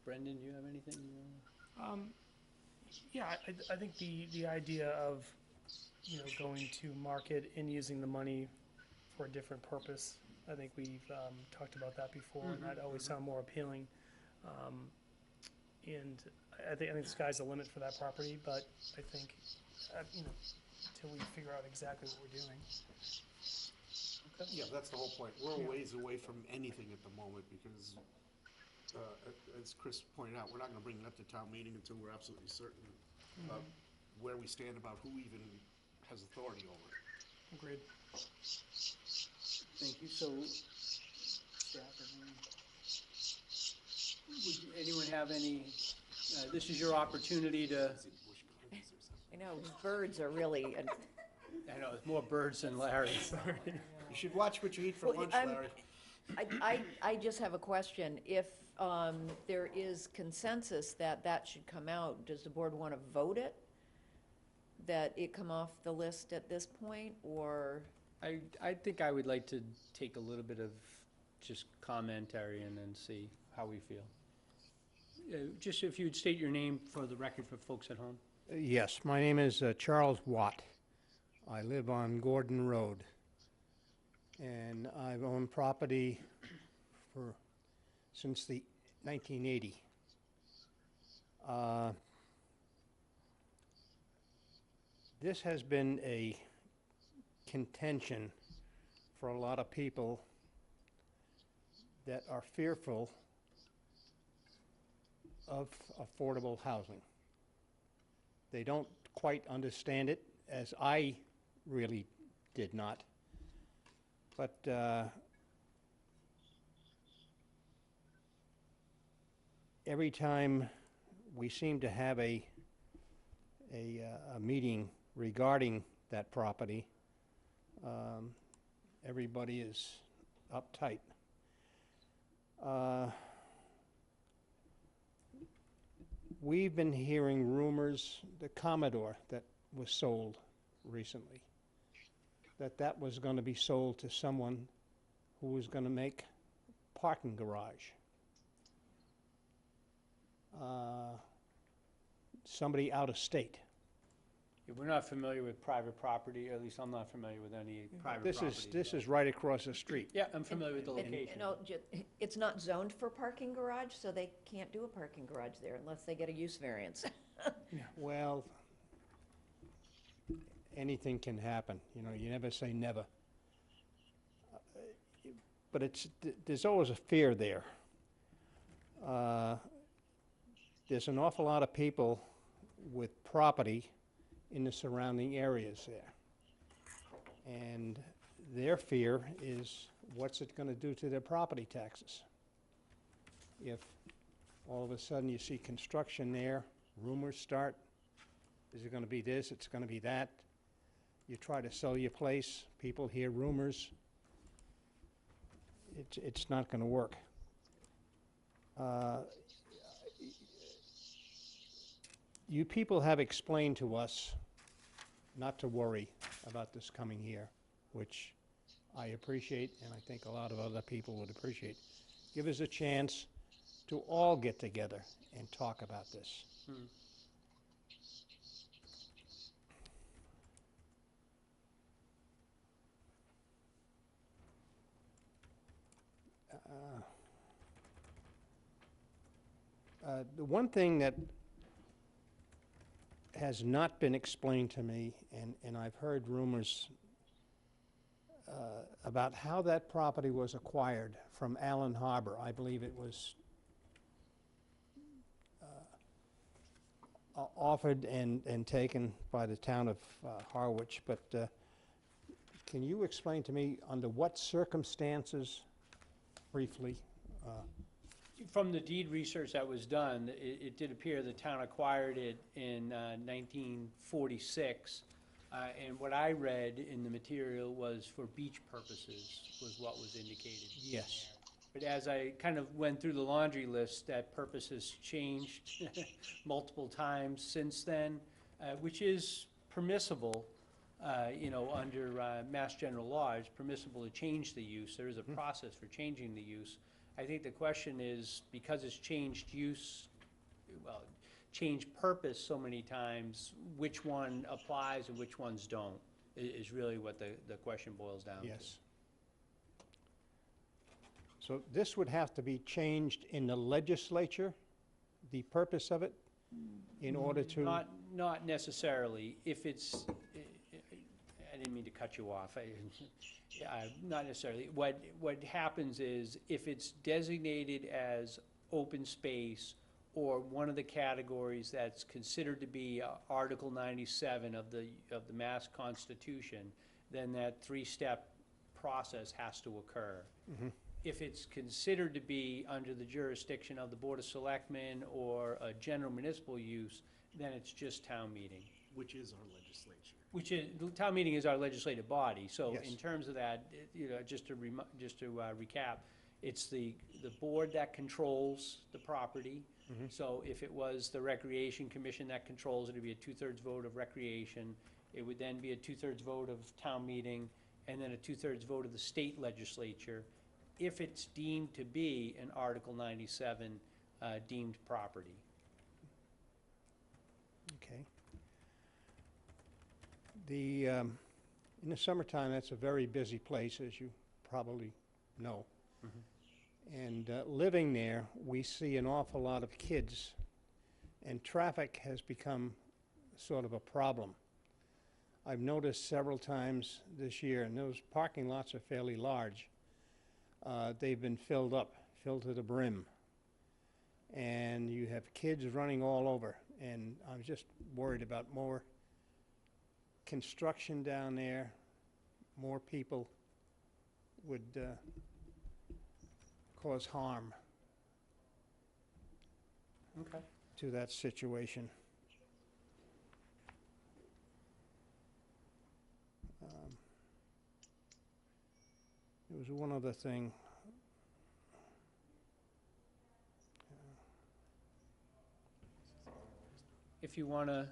Brendan, do you have anything you want? Yeah, I think the idea of, going to market and using the money for a different purpose, I think we've talked about that before, and that always sounded more appealing. And I think the sky's the limit for that property, but I think, until we figure out exactly what we're doing. Yeah, that's the whole point. We're a ways away from anything at the moment because, as Chris pointed out, we're not going to bring it up to town meeting until we're absolutely certain about where we stand about who even has authority over it. Agreed. Thank you. So, staff, would anyone have any, this is your opportunity to, I know, birds are really, I know, there's more birds than Larry. You should watch what you eat for Well, lunch, I'm- Larry. I just have a question. If there is consensus that should come out, does the board want to vote it? That it come off the list at this point, or? I think I would like to take a little bit of just commentary and then see how we feel. Just if you'd state your name for the record for folks at home. Yes, my name is Charles Watt. I live on Gordon Road, and I've owned property since the 1980. This has been a contention for a lot of people that are fearful of affordable housing. They don't quite understand it, as I really did not. But every time we seem to have a meeting regarding that property, everybody is uptight. We've been hearing rumors, the Commodore that was sold recently, that was going to be sold to someone who was going to make parking garage. Somebody out of state. Yeah, we're not familiar with private property, or at least I'm not familiar with any private property. This is right across the street. Yeah, I'm familiar with the And, location. it's not zoned for parking garage, so they can't do a parking garage there unless they get a use variance. Well, anything can happen, you know, you never say never. But there's always a fear there. There's an awful lot of people with property in the surrounding areas there. And their fear is, what's it going to do to their property taxes? If all of a sudden you see construction there, rumors start, is it going to be this, it's going to be that? You try to sell your place, people hear rumors. It's not going to work. You people have explained to us not to worry about this coming year, which I appreciate, and I think a lot of other people would appreciate. Give us a chance to all get together and talk about this. The one thing that has not been explained to me, and I've heard rumors about how that property was acquired from Allen Harbor. I believe it was offered and taken by the town of Harwich, but can you explain to me under what circumstances, briefly? From the deed research that was done, it did appear the town acquired it in 1946. And what I read in the material was for beach purposes, was what was indicated. Yes. But as I kind of went through the laundry list, that purpose has changed multiple times since then, which is permissible, you know, under Mass General Law. It's permissible to change the use. There is a process for changing the use. I think the question is, because it's changed use, well, changed purpose so many times, which one applies and which ones don't, is really what the question boils down to. Yes. So this would have to be changed in the legislature, the purpose of it, in order to... Not necessarily. If it's, I didn't mean to cut you off. Not necessarily. What happens is, if it's designated as open space or one of the categories that's considered to be Article 97 of the Mass Constitution, then that three-step process has to occur. If it's considered to be under the jurisdiction of the Board of Selectmen or a general municipal use, then it's just town meeting. Which is our legislature. Which is, the town meeting is our legislative body, so Yes. in terms of that, you know, just to recap, it's the board that controls the property. So if it was the Recreation Commission that controls it, it'd be a 2/3 vote of recreation. It would then be a 2/3 vote of town meeting, and then a 2/3 vote of the state legislature, if it's deemed to be an Article 97 deemed property. Okay. In the summertime, that's a very busy place, as you probably know. And living there, we see an awful lot of kids, and traffic has become sort of a problem. I've noticed several times this year, and those parking lots are fairly large, they've been filled to the brim. and you have kids running all over. And I'm just worried about more construction down there, more people would cause harm Okay. to that situation. There was one other thing. If you want to,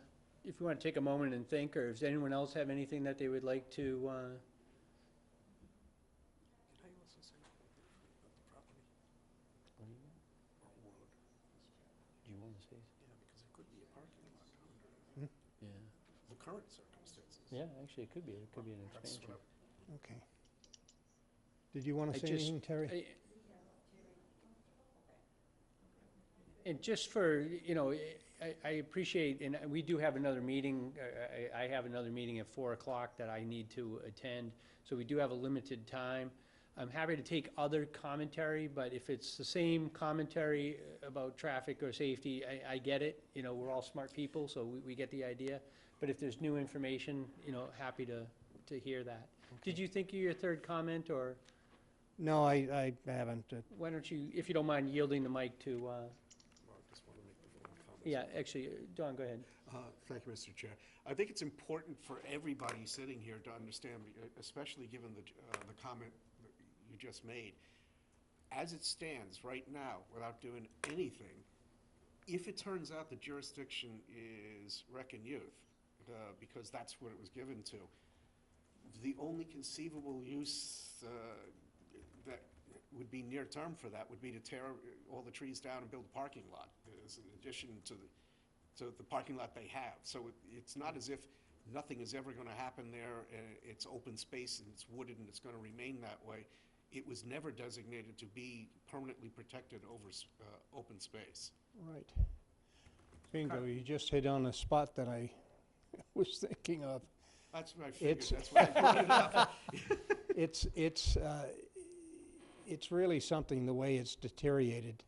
take a moment and think, or does anyone else have anything that they would like to, Can I also say something about the property? do you want to say? Yeah, because it could be a parking lot under Yeah. the current circumstances. Yeah, actually, it could be an That's expansion. what Okay. Did you want I to say just- anything, Terry? And just for, I appreciate, and we do have another meeting, I have another meeting at 4 o'clock that I need to attend, so we do have a limited time. I'm happy to take other commentary, but if it's the same commentary about traffic or safety, I get it. We're all smart people, so we get the idea. But if there's new information, happy to hear that. Did you think of your third comment, or No, I haven't. why don't you, if you don't mind yielding the mic to, Well, I just want to make the one comment. yeah, actually, Don, go ahead. Thank you, Mr. Chair. I think it's important for everybody sitting here to understand, especially given the comment that you just made. As it stands right now, without doing anything, if it turns out the jurisdiction is rec and youth, because that's what it was given to, the only conceivable use that would be near term for that would be to tear all the trees down and build a parking lot as an addition to the parking lot they have. So it's not as if nothing is ever going to happen there, and it's open space and it's wooded and it's going to remain that way. It was never designated to be permanently protected over open space. Right. Bingo, you just hit on a spot that I was thinking of. That's what I figured, It's- that's why I brought it up. It's really something, the way it's deteriorated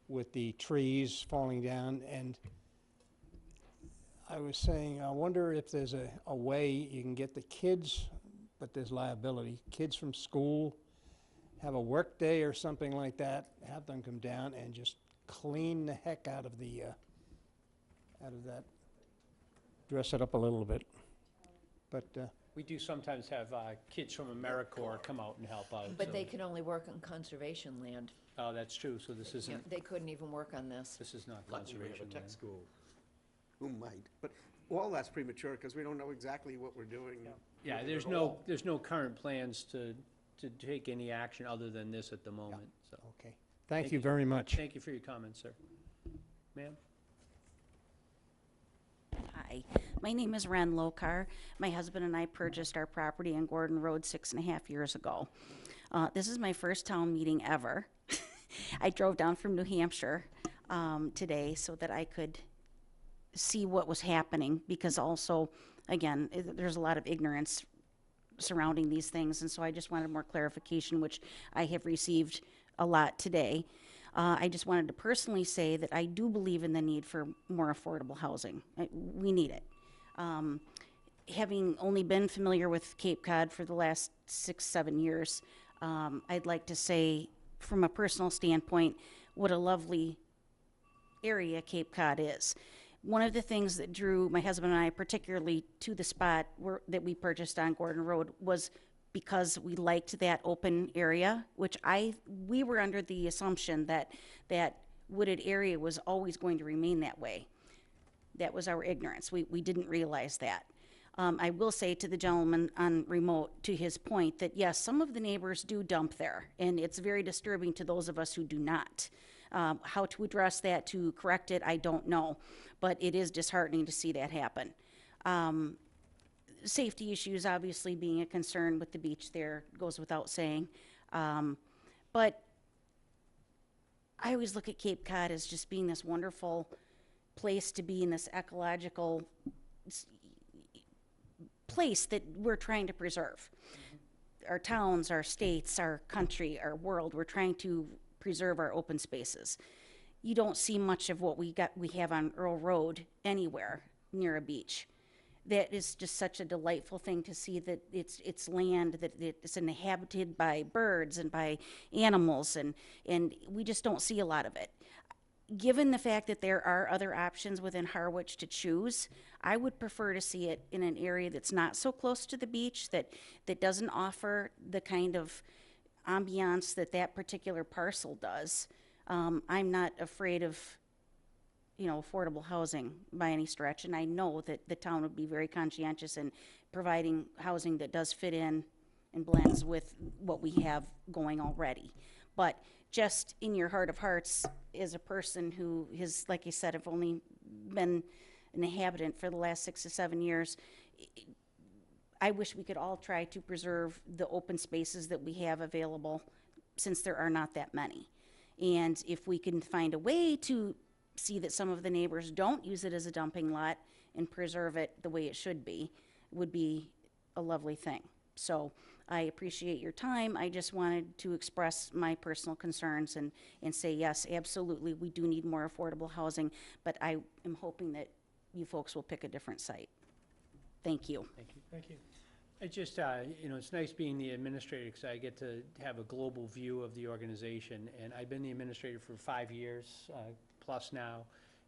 with the trees falling down. And I was saying, I wonder if there's a way you can get the kids, but there's liability, kids from school, have a work day or something like that, have them come down and just clean the heck out of that, dress it up a little bit. But, We do sometimes have kids from AmeriCorps come out and help out. But so- they can only work on conservation land. Oh, that's true, so this You know, isn't, they couldn't even work on this. this is not Luckily, we have a conservation tech land. school who might, but all that's premature because we don't know exactly what we're doing. Yeah, with it there's at no, all. there's no current plans to take any action other than this at the moment, so. okay. Thank Thank you you. very much. Thank you for your comments, sir. Ma'am? Hi, my name is Ren Lokar. My husband and I purchased our property on Gordon Road 6.5 years ago. This is my first town meeting ever. I drove down from New Hampshire today so that I could see what was happening, because also, again, there's a lot of ignorance surrounding these things, and so I just wanted more clarification, which I have received a lot today. I just wanted to personally say that I do believe in the need for more affordable housing. We need it. Having only been familiar with Cape Cod for the last 6-7 years, I'd like to say, from a personal standpoint, what a lovely area Cape Cod is. One of the things that drew my husband and I particularly to the spot that we purchased on Gordon Road was because we liked that open area, which we were under the assumption that that wooded area was always going to remain that way. That was our ignorance. We didn't realize that. I will say to the gentleman on remote, to his point, that yes, some of the neighbors do dump there, and it's very disturbing to those of us who do not. How to address that, to correct it, I don't know, but it is disheartening to see that happen. Safety issues obviously being a concern with the beach there goes without saying. But I always look at Cape Cod as just being this wonderful place to be in, this ecological place that we're trying to preserve. Our towns, our states, our country, our world, we're trying to preserve our open spaces. you don't see much of what we have on Earl Road anywhere near a beach. That is just such a delightful thing to see, that it's land that it's inhabited by birds and by animals, and we just don't see a lot of it. Given the fact that there are other options within Harwich to choose, I would prefer to see it in an area that's not so close to the beach, that doesn't offer the kind of ambiance that particular parcel does. I'm not afraid of, affordable housing by any stretch, and I know that the town would be very conscientious in providing housing that does fit in and blends with what we have going already. But just in your heart of hearts, as a person who has, like I said, I've only been an inhabitant for the last 6 to 7 years, I wish we could all try to preserve the open spaces that we have available, since there are not that many. And if we can find a way to see that some of the neighbors don't use it as a dumping lot and preserve it the way it should be, would be a lovely thing. So I appreciate your time. I just wanted to express my personal concerns and say, yes, absolutely, we do need more affordable housing, but I am hoping that you folks will pick a different site. Thank you. Thank you. Thank you. It's just, it's nice being the administrator, because I get to have a global view of the organization, and I've been the administrator for 5 years plus now,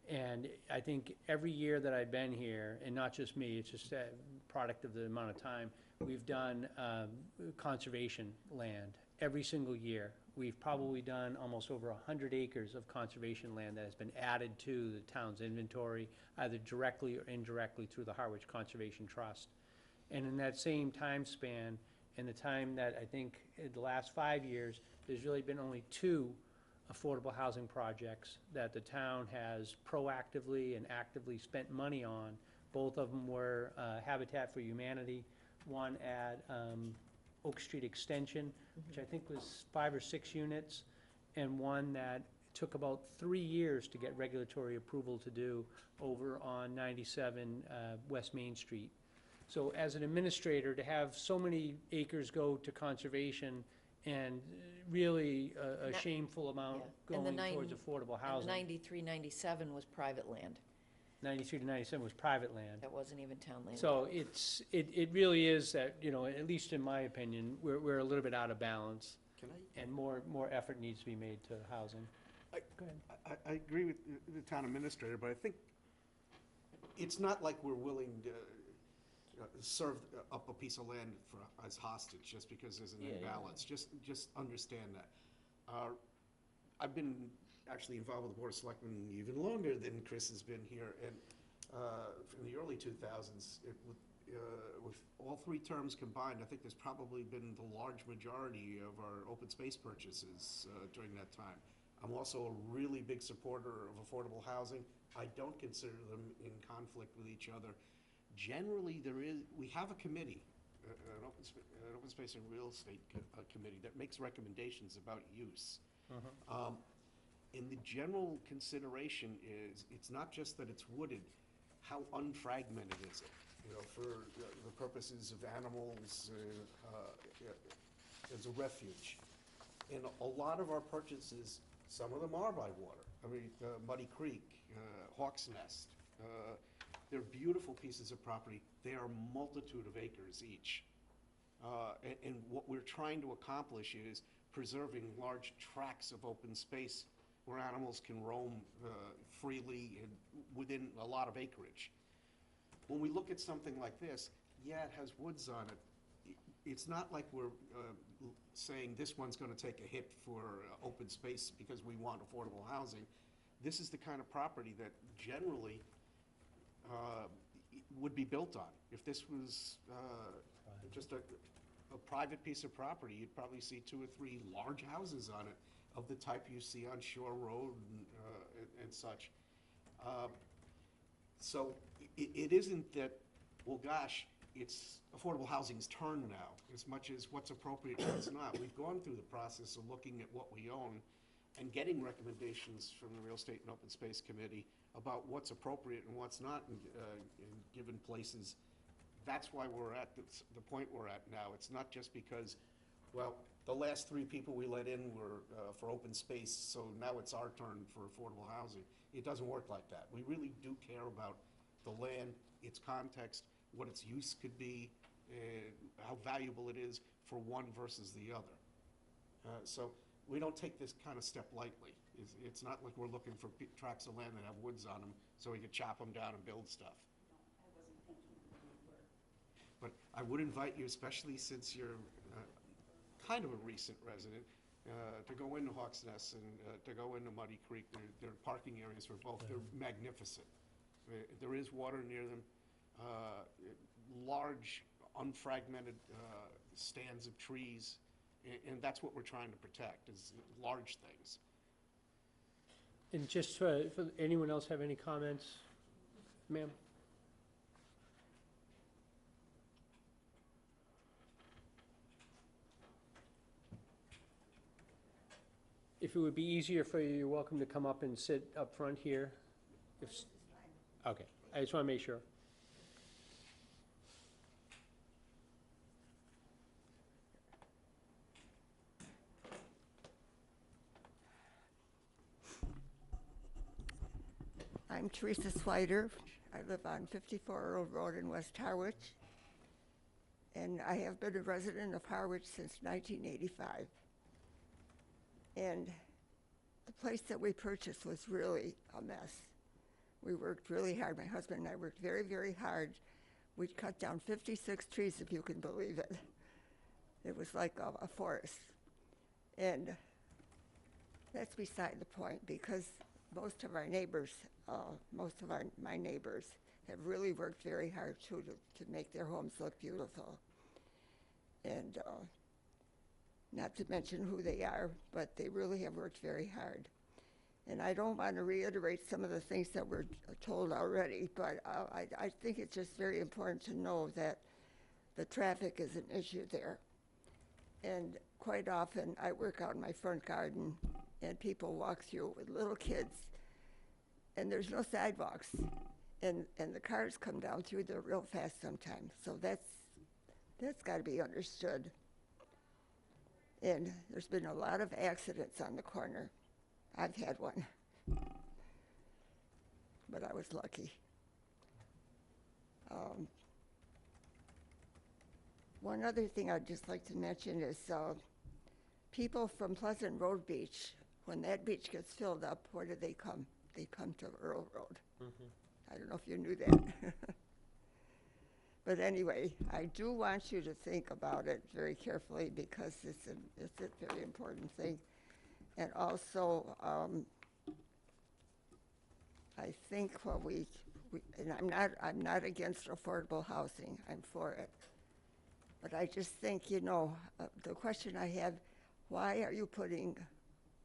and I think every year that I've been here, and not just me, it's just a product of the amount of time, we've done conservation land every single year. We've probably done almost over 100 acres of conservation land that has been added to the town's inventory, either directly or indirectly through the Harwich Conservation Trust. And in that same time span, in the time that I think in the last 5 years, there's really been only 2 affordable housing projects that the town has proactively and actively spent money on. Both of them were Habitat for Humanity, one at Oak Street Extension, which I think was 5 or 6 units, and one that took about 3 years to get regulatory approval to do over on 97 West Main Street. So as an administrator, to have so many acres go to conservation and really a shameful amount Yeah. And the going towards affordable And housing. 93, 97 was private land. 93 to 97 was private land. That wasn't even town land. So it really is that, at least in my opinion, we're a little bit out of balance, Can I? and more effort needs to be made to housing. Go ahead. I agree with the town administrator, but I think it's not like we're willing to serve up a piece of land as hostage just because there's an imbalance. Just understand that. I've been actually involved with the Board of Selectmen even longer than Chris has been here, and in the early 2000s, with all 3 terms combined, I think there's probably been the large majority of our open space purchases during that time. I'm also a really big supporter of affordable housing. I don't consider them in conflict with each other. Generally, we have a committee, an open space and real estate committee that makes recommendations about use. And the general consideration is, it's not just that it's wooded, how unfragmented is it? For the purposes of animals, as a refuge. And a lot of our purchases, some of them are by water. I mean, Muddy Creek, Hawk's Nest, they're beautiful pieces of property. They are a multitude of acres each. And what we're trying to accomplish is preserving large tracts of open space where animals can roam freely and within a lot of acreage. When we look at something like this, yeah, it has woods on it. It's not like we're saying this one's going to take a hit for open space because we want affordable housing. This is the kind of property that generally would be built on. If this was just a private piece of property, you'd probably see 2 or 3 large houses on it of the type you see on Shore Road and such. So it isn't that, well, gosh, it's affordable housing's turn now, as much as what's appropriate and what's not. We've gone through the process of looking at what we own and getting recommendations from the Real Estate and Open Space Committee about what's appropriate and what's not in given places. That's why we're at the point we're at now. It's not just because Well, the last 3 people we let in were for open space, so now it's our turn for affordable housing. It doesn't work like that. We really do care about the land, its context, what its use could be, how valuable it is for one versus the other. So we don't take this kind of step lightly. It's not like we're looking for tracts of land that have woods on them so we can chop them down and build stuff. But I would invite you, especially since you're kind of a recent resident, to go into Hawks Nest and to go into Muddy Creek. There are parking areas for both. They're magnificent. There is water near them. Large, unfragmented stands of trees, and that's what we're trying to protect, is large things. And just for anyone else have any comments, ma'am? If it would be easier for you, you're welcome to come up and sit up front here. Okay, I just want to make sure. I'm Teresa Swider. I live on 54 Earl Road in West Harwich, and I have been a resident of Harwich since 1985. And the place that we purchased was really a mess. We worked really hard. My husband and I worked very, very hard. We cut down 56 trees, if you can believe it. It was like a forest. And that's beside the point, because most of our neighbors, my neighbors have really worked very hard too to make their homes look beautiful. And not to mention who they are, but they really have worked very hard. And I don't want to reiterate some of the things that were told already, but I think it's just very important to know that the traffic is an issue there. And quite often I work out in my front garden and people walk through with little kids and there's no sidewalks. And the cars come down through there real fast sometimes. So that's got to be understood. And there's been a lot of accidents on the corner. I've had one, but I was lucky. One other thing I'd just like to mention is people from Pleasant Road Beach, when that beach gets filled up, where do they come? They come to Earl Road. Mm-hmm. I don't know if you knew that. But anyway, I do want you to think about it very carefully because it's a very important thing. And also, I think what and I'm not against affordable housing. I'm for it. But I just think, the question I have, why are you putting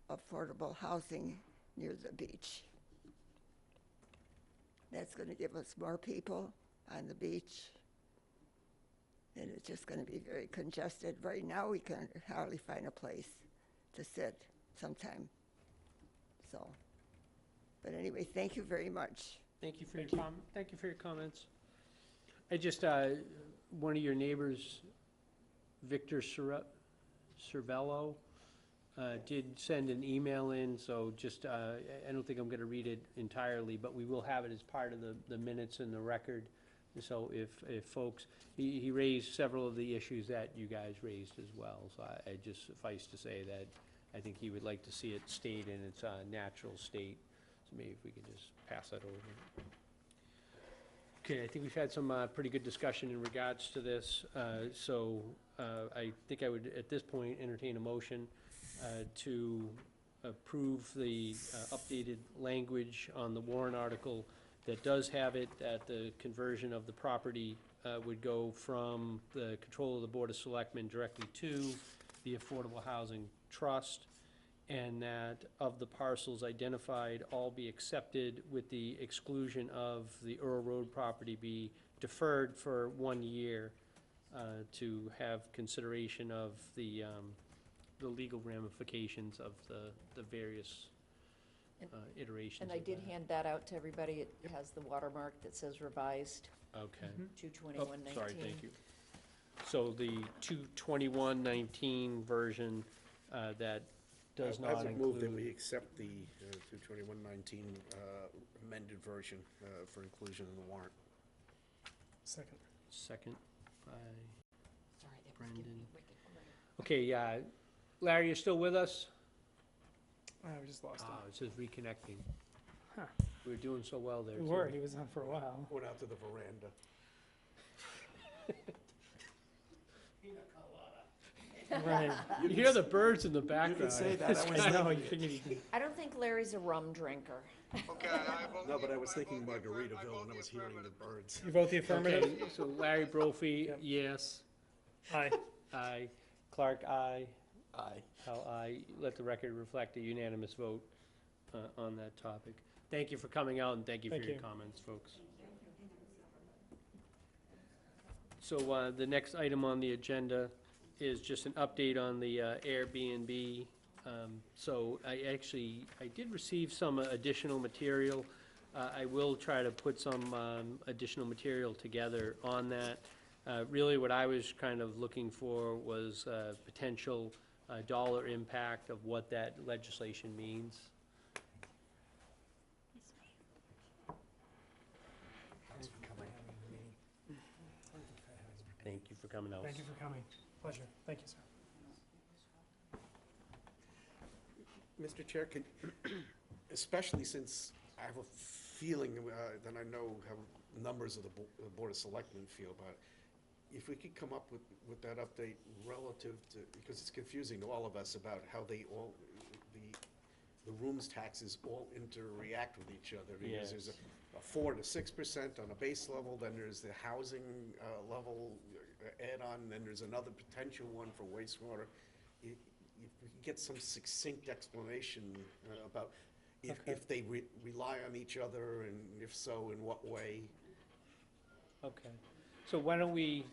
affordable housing near the beach? That's going to give us more people on the beach. And it's just going to be very congested. Right now, we can hardly find a place to sit sometime. So, but anyway, thank you very much. Thank you for your comments. I just one of your neighbors, Victor Cervello, did send an email in. So just I don't think I'm going to read it entirely, but we will have it as part of the minutes and the record. So if folks, he raised several of the issues that you guys raised as well. So I just suffice to say that I think he would like to see it stayed in its natural state. So maybe if we could just pass that over. Okay, I think we've had some pretty good discussion in regards to this. I think I would, at this point, entertain a motion to approve the updated language on the warrant article that does have it that the conversion of the property would go from the control of the Board of Selectmen directly to the Affordable Housing Trust, and that of the parcels identified, all be accepted with the exclusion of the Earl Road property be deferred for 1 year to have consideration of the legal ramifications of the various iterations. And I of did that. hand that out to everybody. It has the watermark that says revised Okay. 2/21/19. Sorry, thank you. So the 22119 version that does I not would move that we include, accept the 22119 amended version for inclusion in the warrant. Second. second by Brendan. Okay, Larry, you still with us? We just lost him. Oh, it says reconnecting. Huh. We were doing so well there. We too. were, he was on for a while. Went out to the veranda. Right. You hear the birds in the background. You can say that. I was I know, thinking you figured he'd be. I don't think Larry's a rum drinker. Okay, I vote. No, but I was thinking vote the affirm- Margaritaville vote when I the was hearing the affirmative. birds. You vote the affirmative? Okay, so Larry Brophy, Yep. yes. Aye. Aye. Clark, aye. Aye. Hal, aye. Let the record reflect a unanimous vote on that topic. Thank you for coming out, and thank you for Thank your you. comments, folks. So the next item on the agenda is just an update on the Airbnb. So I did receive some additional material. I will try to put some additional material together on that. Really, what I was kind of looking for was potential dollar impact of what that legislation means. Thank you for coming out. Thank you for coming. Pleasure. Thank you, sir. Mr. Chair, especially since I have a feeling that I know how numbers of the Board of Selectmen feel about it, if we could come up with that update relative to, because it's confusing to all of us about how they all, the rooms taxes all interact with each other. Because there's a 4 to 6% on a base level, then there's the housing level add-on, then there's another potential one for wastewater. If we could get some succinct explanation about if they rely on each other, and if so, in what way. Okay. So why don't we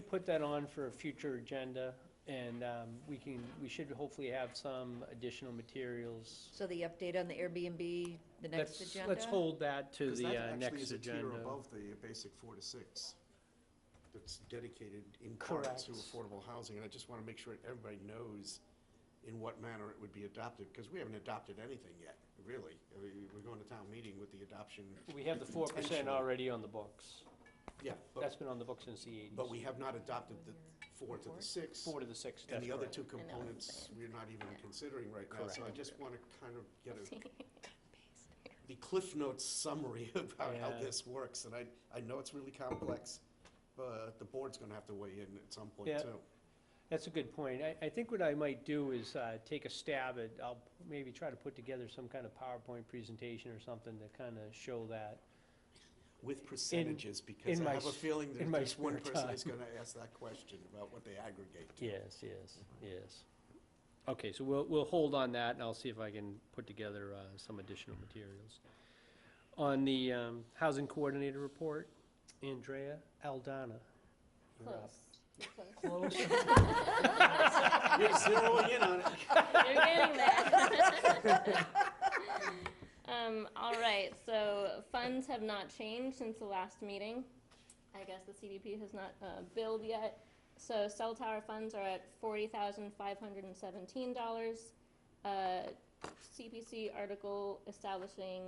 put that on for a future agenda, and we should hopefully have some additional materials. So the update on the Airbnb, the next agenda? Let's hold that to 'Cause the that actually next is a tier agenda. above the basic 4 to 6. That's dedicated in part Correct. to affordable housing, and I just want to make sure everybody knows in what manner it would be adopted, because we haven't adopted anything yet, really. I mean, we're going to town meeting with the adoption. We have the 4% potentially. already on the books. Yeah, That's been on the books since the 80s. but we have not adopted the 4 to the 6. 4 to the 6, And that's the other correct. two components, we're not even considering right now, so I Correct. just want to kind of get the Cliff Notes summary about how Yeah. this works, and I know it's really complex, but the board's going to have to weigh in at some point, Yeah. too. That's a good point. I think what I might do is take a stab at, I'll maybe try to put together some kind of PowerPoint presentation or something to kind of show that. With percentages, because in I my have a s- feeling in that my just one spare person is time. going to ask that question about what they aggregate to. Yes. Okay, so we'll hold on that, and I'll see if I can put together some additional materials. On the Housing Coordinator Report, Andrea Aldana. You're up. Close. Close. You're zeroing in on it. You're getting there. All right, so funds have not changed since the last meeting. I guess the CDP has not billed yet. So cell tower funds are at $40,517. CPC article establishing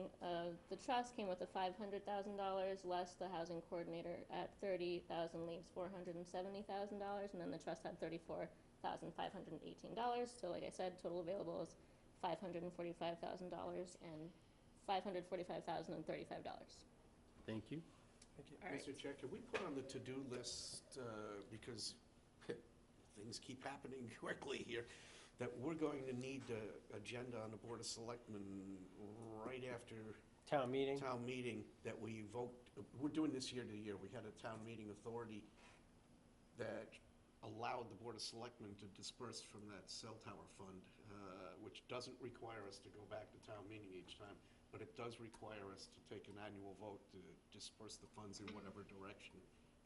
the trust came with a $500,000, less the housing coordinator at $30,000 leaves $470,000, and then the trust had $34,518. So like I said, total available is $545,000 and $545,035. Thank you. All right. Mr. Chair, can we put on the to-do list, because things keep happening quickly here, that we're going to need an agenda on the Board of Selectmen right after Town meeting? town meeting, that we vote, we're doing this year to year. We had a town meeting authority that allowed the Board of Selectmen to disperse from that cell tower fund, which doesn't require us to go back to town meeting each time, but it does require us to take an annual vote to disperse the funds in whatever direction.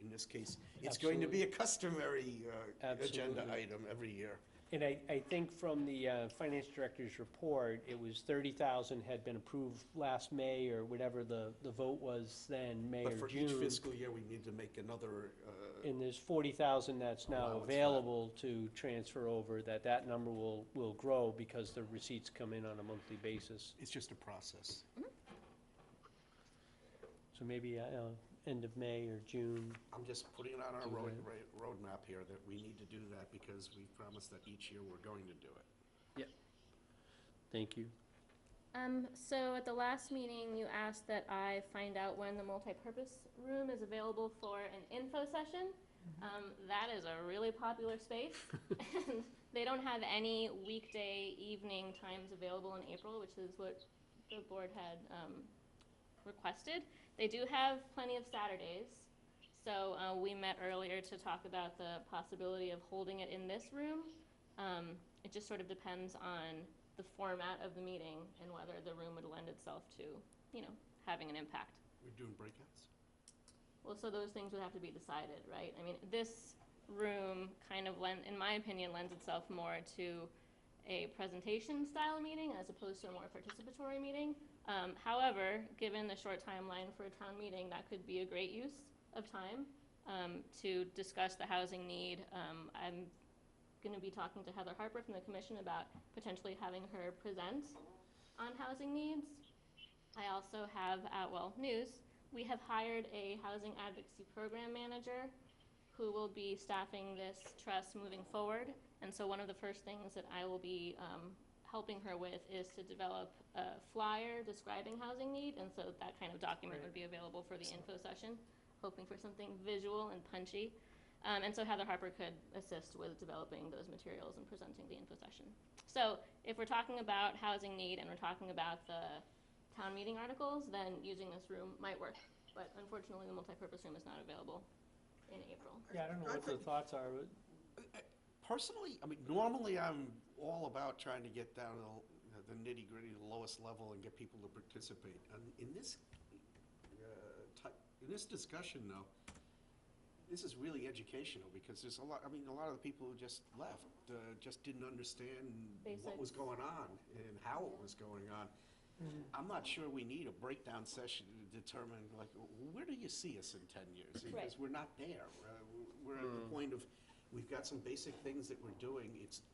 In this case, it's going to be a customary agenda Absolutely. item every year. And I think from the finance director's report, it was 30,000 had been approved last May, or whatever the vote was then, May or But for June. each fiscal year, we need to make another, And there's 40,000 that's now Allowance for that. available to transfer over, that number will grow because the receipts come in on a monthly basis. it's just a process. So maybe end of May or June. I'm just putting it on our Do roadmap here that we need to do that because we promised that each year we're going to do it. Thank you. So at the last meeting, you asked that I find out when the multipurpose room is available for an info session. That is a really popular space, and they don't have any weekday evening times available in April, which is what the board had requested. They do have plenty of Saturdays, so we met earlier to talk about the possibility of holding it in this room. It just sort of depends on the format of the meeting and whether the room would lend itself to, having an impact. We're doing breakouts? Well, so those things would have to be decided, right? I mean, this room kind of, in my opinion, lends itself more to a presentation style meeting as opposed to a more participatory meeting. However, given the short timeline for a town meeting, that could be a great use of time to discuss the housing need. I'm going to be talking to Heather Harper from the commission about potentially having her present on housing needs. I also have news. We have hired a housing advocacy program manager who will be staffing this trust moving forward. And so one of the first things that I will be helping her with is to develop a flyer describing housing need. And so that kind of document would be available for the info session, hoping for something visual and punchy. And so Heather Harper could assist with developing those materials and presenting the info session. So if we're talking about housing need and we're talking about the town meeting articles, then using this room might work. But unfortunately, the multipurpose room is not available in April. Yeah, I don't know what the thoughts are. Personally, I mean, normally I'm all about trying to get down to the nitty-gritty, the lowest level, and get people to participate. And in this discussion, though, this is really educational because there's a lot of the people who just left just didn't understand what was going on and how it was going on. I'm not sure we need a breakdown session to determine, like, where do you see us in 10 years? Because we're not there. We're at the point of, we've got some basic things that we're doing.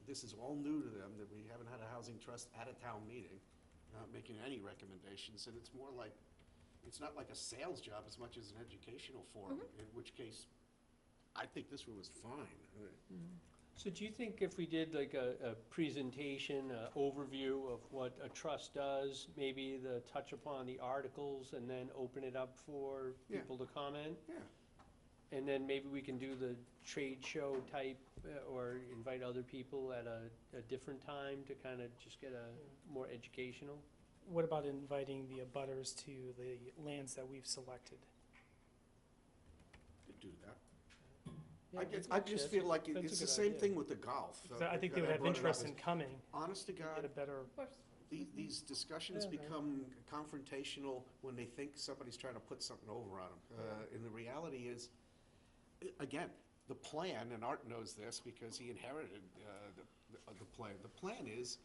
This is all new to them, that we haven't had a housing trust at a town meeting, making any recommendations. And it's more like, it's not like a sales job as much as an educational forum, in which case, I think this room is fine. So do you think if we did like a presentation, overview of what a trust does, maybe touch upon the articles and then open it up for people to comment? Yeah. And then maybe we can do the trade show type, or invite other people at a different time to kind of just get a more educational? What about inviting the abutters to the lands that we've selected? To do that. Yeah, I just feel like that's a it's the good same idea. thing with the golf. I think they would that have brought it up interest is, in coming. honest to Get God, a better. Of course. these discussions Yeah, right. become confrontational when they think somebody's trying to put something over on them. And the reality is, again, the plan, and Art knows this because he inherited the plan. The plan is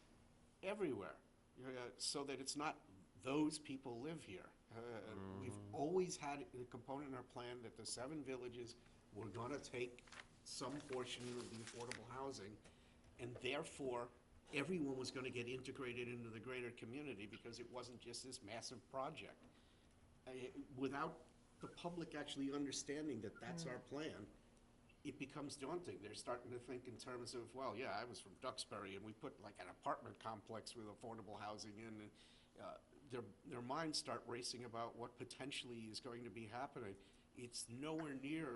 everywhere, so that it's not those people live here. We've always had a component in our plan that the 7 villages were going to take some portion of the affordable housing, and therefore everyone was going to get integrated into the greater community because it wasn't just this massive project. Without the public actually understanding that that's our plan, it becomes daunting. They're starting to think in terms of, well, yeah, I was from Duxbury, and we put like an apartment complex with affordable housing in, and their minds start racing about what potentially is going to be happening. It's nowhere near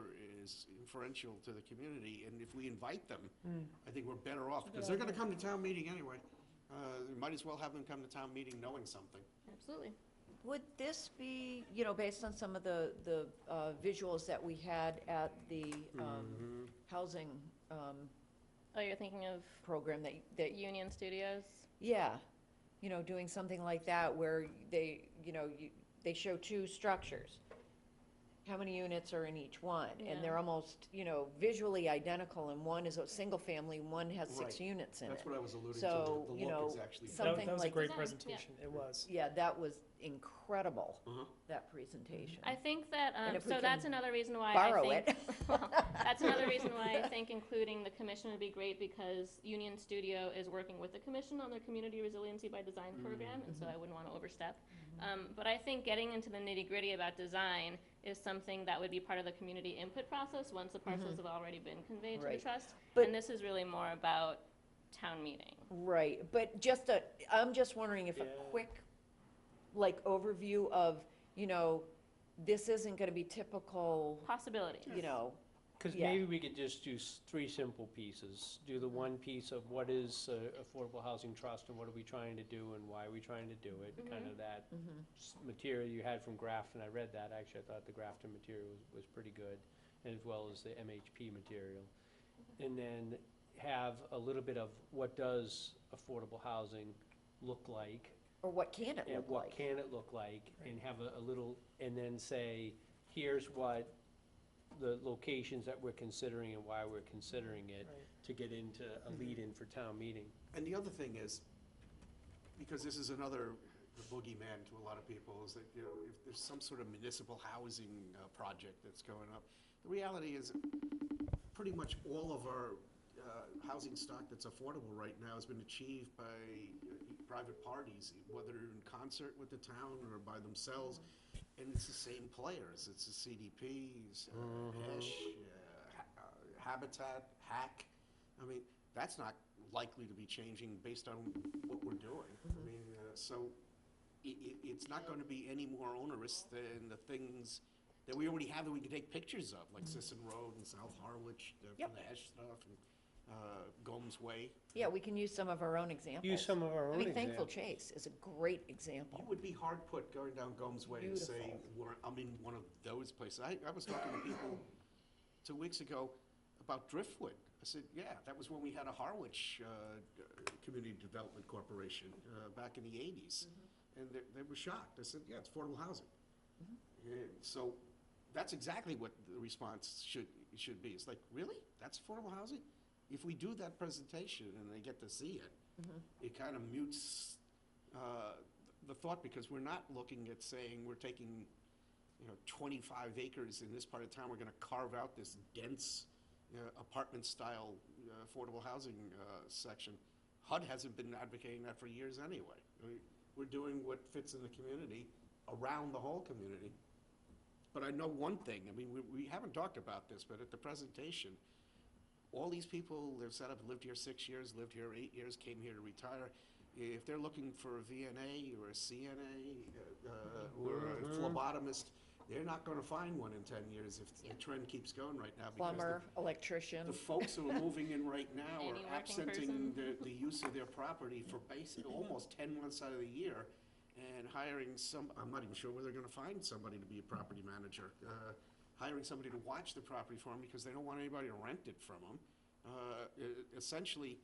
as inferential to the community, and if we invite them, I think we're better off, because they're gonna come to town meeting anyway. Might as well have them come to town meeting knowing something. Absolutely. Would this be, based on some of the visuals that we had at the housing Oh, you're thinking of program that Union Studios? yeah, doing something like that where they, they show 2 structures. how many units are in each one? Yeah. And they're almost, you know, visually identical, and one is a single family, one has 6 Right. units in it. That's what I was alluding to. So, The you look know, is actually. something That was a like- great Design, yeah. presentation, it was. Yeah, that was incredible, Uh-huh. that presentation. I think that, And if we so that's can another reason why I borrow think, it. well, that's another reason why I think including the commission would be great, because Union Studio is working with the commission on their Community Resiliency by Design program, and so I wouldn't want to overstep. But I think getting into the nitty-gritty about design is something that would be part of the community input process once the parcels have already been conveyed to the Right. trust. But- And this is really more about town meeting. Right, but I'm just wondering if a quick, like, overview of, you know, this isn't gonna be typical, Possibility. you know, Because Yeah. maybe we could just do 3 simple pieces. Do the one piece of what is Affordable Housing Trust and what are we trying to do and why are we trying to do it? Kind of that material you had from Grafton, I read that, actually, I thought the Grafton material was pretty good, as well as the MHP material. And then have a little bit of what does affordable housing look like? or what can it And look what like? can it look like, and have a little, and then say, here's what the locations that we're considering and why we're considering it, Right. to get into a lead-in for town meeting. And the other thing is, because this is another boogeyman to a lot of people, is that, you know, if there's some sort of municipal housing project that's going up, the reality is, pretty much all of our housing stock that's affordable right now has been achieved by private parties, whether in concert with the town or by themselves, and it's the same players. It's the CDPs, HESH, Habitat, HAC. I mean, that's not likely to be changing based on what we're doing. I mean, so it's not going to be any more onerous than the things that we already have that we can take pictures of, like Sisson Road and South Harwich, Yep. for the HESH stuff, and Gomes Way. Yeah, we can use some of our own examples. Use some of our I own mean, Thankful examples. Chase is a great You example. would be hard put going down Gomes Way and say, Beautiful. I'm in one of those places. I was talking to people 2 weeks ago about Driftwood. I said, yeah, that was when we had a Harwich Community Development Corporation back in the 80s. And they were shocked. I said, yeah, it's affordable housing. And so that's exactly what the response should be. It's like, really? That's affordable housing? If we do that presentation and they get to see it, it kind of mutes the thought, because we're not looking at saying we're taking, 25 acres in this part of town, we're going to carve out this dense apartment-style affordable housing section. HUD hasn't been advocating that for years anyway. I mean, we're doing what fits in the community, around the whole community. But I know one thing, I mean, we haven't talked about this, but at the presentation, all these people that said have lived here 6 years, lived here 8 years, came here to retire, if they're looking for a VNA or a CNA or a phlebotomist, they're not going to find one in 10 years if the trend keeps going right now. Because Plumber, electrician. the folks who are moving in right now Any are working absenting person. the use of their property for almost 10 months out of the year, and hiring I'm not even sure where they're going to find somebody to be a property manager. Hiring somebody to watch the property for them because they don't want anybody to rent it from them. Essentially,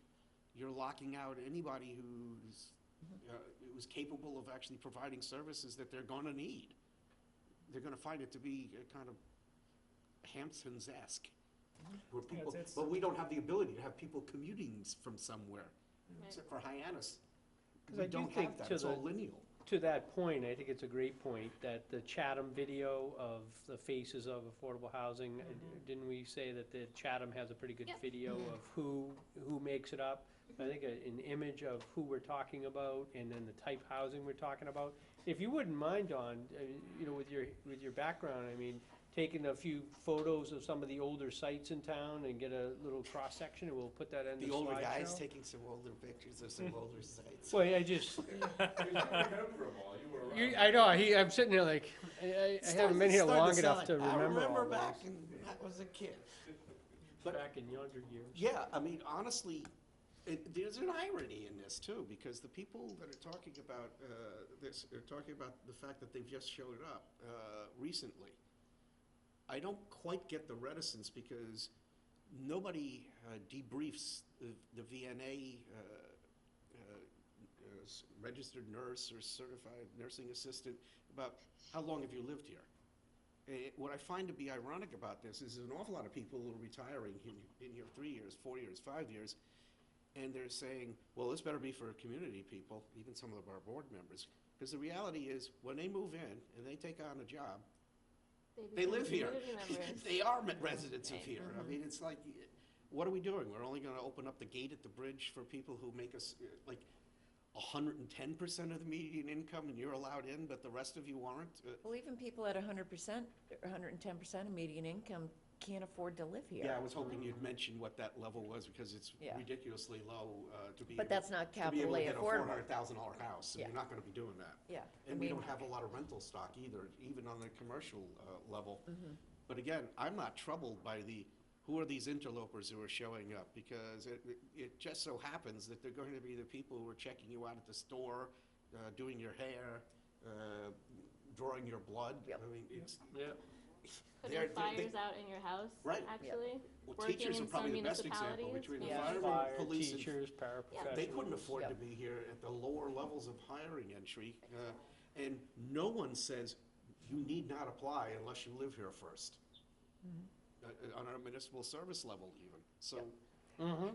you're locking out anybody who's capable of actually providing services that they're going to need. They're going to find it to be kind of Hamptons-esque, where people, it's- but we don't have the ability to have people commuting from somewhere, except for Hyannis. 'Cause We I do don't think have that, to it's all the- lineal. To that point, I think it's a great point, that the Chatham video of the faces of affordable housing, didn't we say that the Chatham has a pretty good Yep. video of who makes it up? I think an image of who we're talking about, and then the type housing we're talking about. If you wouldn't mind, Don, with your background, I mean, taking a few photos of some of the older sites in town and get a little cross-section, and we'll put that in the slideshow. The older guys taking some older pictures of some older sites. Well, I just. I know, I'm sitting there like, I haven't been here long enough to remember all I remember this. back when I was a kid. But Back in younger years. yeah, I mean, honestly, there's an irony in this too, because the people that are talking about this are talking about the fact that they've just showed up recently. I don't quite get the reticence, because nobody debriefs the VNA registered nurse or certified nursing assistant about how long have you lived here. What I find to be ironic about this is there's an awful lot of people who are retiring in here 3 years, 4 years, 5 years, and they're saying, well, this better be for community people, even some of our board members. Because the reality is, when they move in and they take on a job, they live here. They are residents of here. I mean, it's like, what are we doing? We're only going to open up the gate at the bridge for people who make us, like, 110% of the median income, and you're allowed in, but the rest of you aren't? Well, even people at 100%, 110% of median income can't afford to live here. Yeah, I was hoping you'd mention what that level was, because it's Yeah. ridiculously low to be. But that's not to be able to capitally get a affordable. $400,000 house, and Yeah. you're not gonna be doing that. Yeah. And we don't have a lot of rental stock either, even on the commercial level. But again, I'm not troubled by who are these interlopers who are showing up? Because it just so happens that they're going to be the people who are checking you out at the store, doing your hair, drawing your blood. Yep. I mean, it's. Yeah. Putting fires out in your house, Right. actually. Well, Working teachers are in probably some the best example municipalities. between the Yeah. firemen, Fire, police, and teachers, paraprofessionals. they couldn't afford to Yep. be here at the lower levels of hiring entry. And no one says you need not apply unless you live here first. On a municipal service level even. So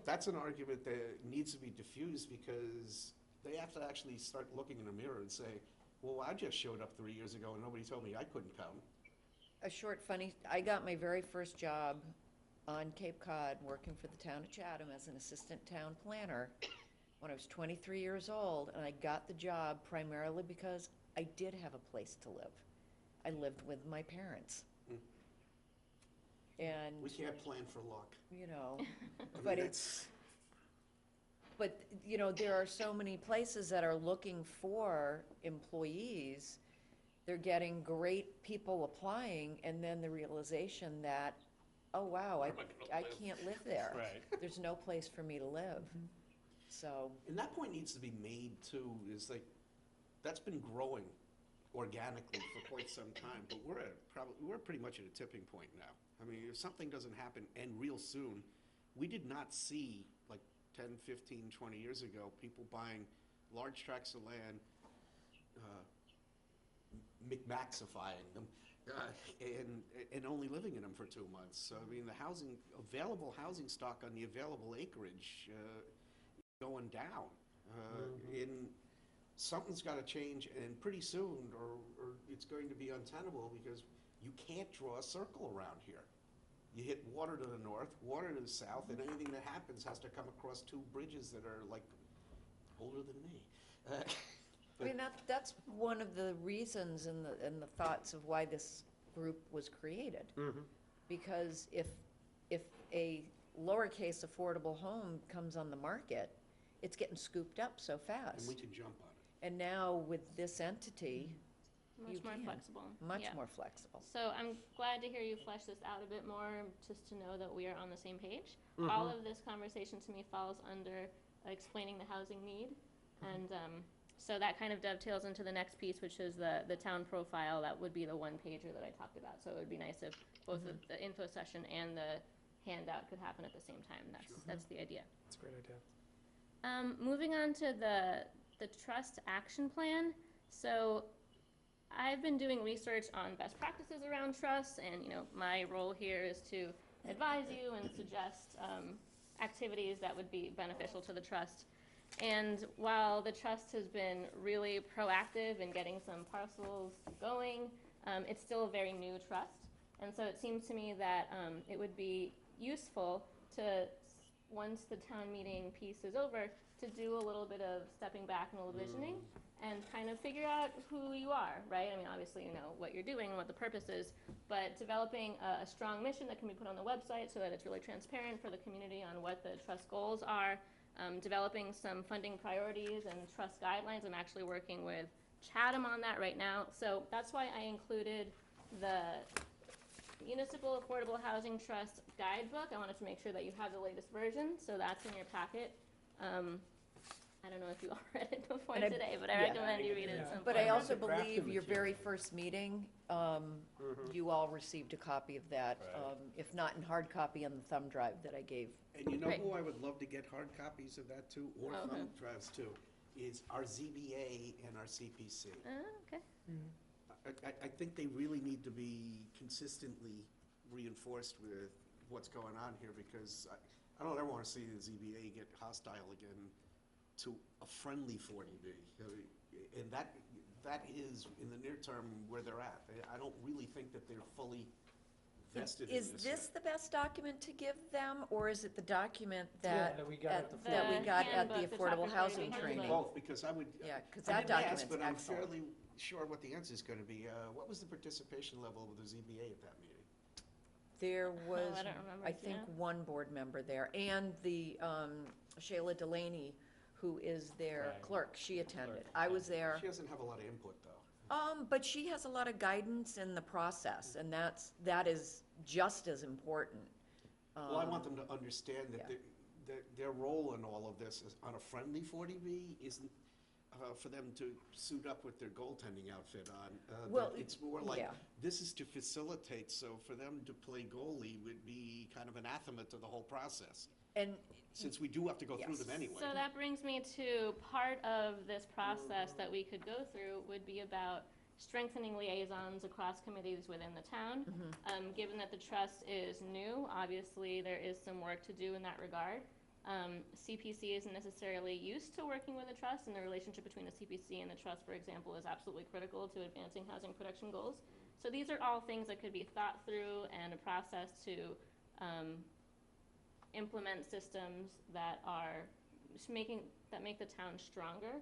that's an argument that needs to be diffused, because they have to actually start looking in the mirror and say, well, I just showed up 3 years ago and nobody told me I couldn't come. A short funny, I got my very first job on Cape Cod working for the town of Chatham as an assistant town planner when I was 23 years old, and I got the job primarily because I did have a place to live. I lived with my parents. And, We can't plan for luck. you know, I mean, but there are so many places that are looking for employees. They're getting great people applying, and then the realization that, oh, wow, Where am I gonna I live? can't live there. Right. There's no place for me to live. So, And that point needs to be made too, is like, that's been growing organically for quite some time, but we're pretty much at a tipping point now. I mean, if something doesn't happen, and real soon, we did not see, like 10, 15, 20 years ago, people buying large tracts of land, McMaxifying them, and only living in them for 2 months. So, I mean, the available housing stock on the available acreage going down. And something's got to change, and pretty soon, or it's going to be untenable, because you can't draw a circle around here. You hit water to the north, water to the south, and anything that happens has to come across 2 bridges that are like older than me. I mean, that's one of the reasons and the thoughts of why this group was created. Because if a lowercase affordable home comes on the market, it's getting scooped up so And fast. we can jump on it. And now with this entity, Much you more can. flexible. Much Yeah. more flexible. So I'm glad to hear you flesh this out a bit more, just to know that we are on the same page. All of this conversation to me falls under explaining the housing need. And so that kind of dovetails into the next piece, which is the town profile. That would be the one pager that I talked about. So it would be nice if both the info session and the handout could happen at the same time. That's the idea. It's a great idea. Moving on to the trust action plan. So I've been doing research on best practices around trusts, and my role here is to advise you and suggest activities that would be beneficial to the trust. And while the trust has been really proactive in getting some parcels going, it's still a very new trust. And so it seems to me that it would be useful to, once the town meeting piece is over, to do a little bit of stepping back and a little visioning and kind of figure out who you are, right? I mean, obviously you know what you're doing and what the purpose is, but developing a strong mission that can be put on the website so that it's really transparent for the community on what the trust goals are, developing some funding priorities and trust guidelines. I'm actually working with Chatham on that right now. So that's why I included the Municipal Affordable Housing Trust Guidebook. I wanted to make sure that you have the latest version, so that's in your packet. I don't know if you all read it before And today, but I yeah. recommend you read it at some But point. I also the drafted believe your very material. first meeting, you all received a copy of that, Right. if not in hard copy on the thumb drive that I gave. And you know Great. who I would love to get hard copies of that too, or Oh, thumb who? drives too, is our ZBA and our CPC. Okay. I think they really need to be consistently reinforced with what's going on here, because I don't ever want to see the ZBA get hostile again to a friendly 40B. And that is, in the near term, where they're at. I don't really think that they're fully vested in this Is yet. this the best document to give them, or is it the document that? that we got at the That we The got at the handbook, the affordable chapter housing 30 training? handbook. Both, because I would. Yeah, 'cause I that didn't ask, document's but I'm excellent. fairly sure what the answer is going to be. What was the participation level of the ZBA at that meeting? There was, I don't remember, I do you think, know? one board member there, and the Shayla Delaney, who is their Right. clerk, she attended. Clerk, I was there. She doesn't have a lot of input, though. But she has a lot of guidance in the process, and that is just as important. Well, I want them to understand that yeah. their role in all of this is, on a friendly 40B, isn't for them to suit up with their goaltending outfit on. That Well, it's more like, yeah. this is to facilitate, so for them to play goalie would be kind of anathema to the whole process, And, since we do have to go through Yes. them anyway. So that brings me to part of this process that we could go through would be about strengthening liaisons across committees within the town. Given that the trust is new, obviously there is some work to do in that regard. CPC isn't necessarily used to working with a trust, and the relationship between the CPC and the trust, for example, is absolutely critical to advancing housing production goals. So these are all things that could be thought through, and a process to implement systems that make the town stronger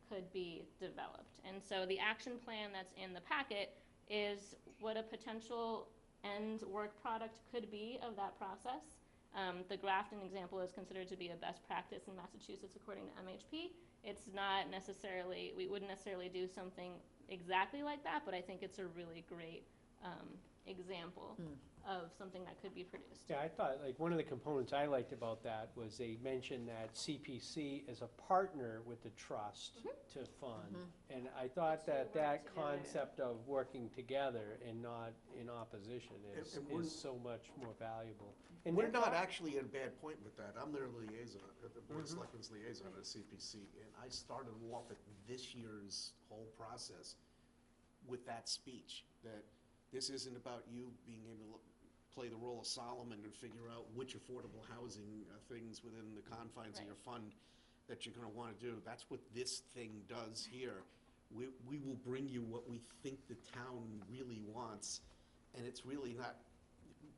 could be developed. And so the action plan that's in the packet is what a potential end work product could be of that process. The Grafton example is considered to be a best practice in Massachusetts according to MHP. It's not necessarily, we wouldn't necessarily do something exactly like that, but I think it's a really great example of something that could be produced. Yeah, I thought, like, one of the components I liked about that was they mentioned that CPC is a partner with the trust to fund. And I thought The two that work that together. concept of working together and not in opposition And we're- is so much more valuable. And We're they're not pro- actually at a bad point with that. I'm their liaison, the Board of Selectmen's liaison at CPC, and I started off at this year's whole process with that speech, that this isn't about you being able to play the role of Solomon and figure out which affordable housing things within the confines of your fund that you're gonna wanna do. That's what this thing does here. We will bring you what we think the town really wants, and it's really not,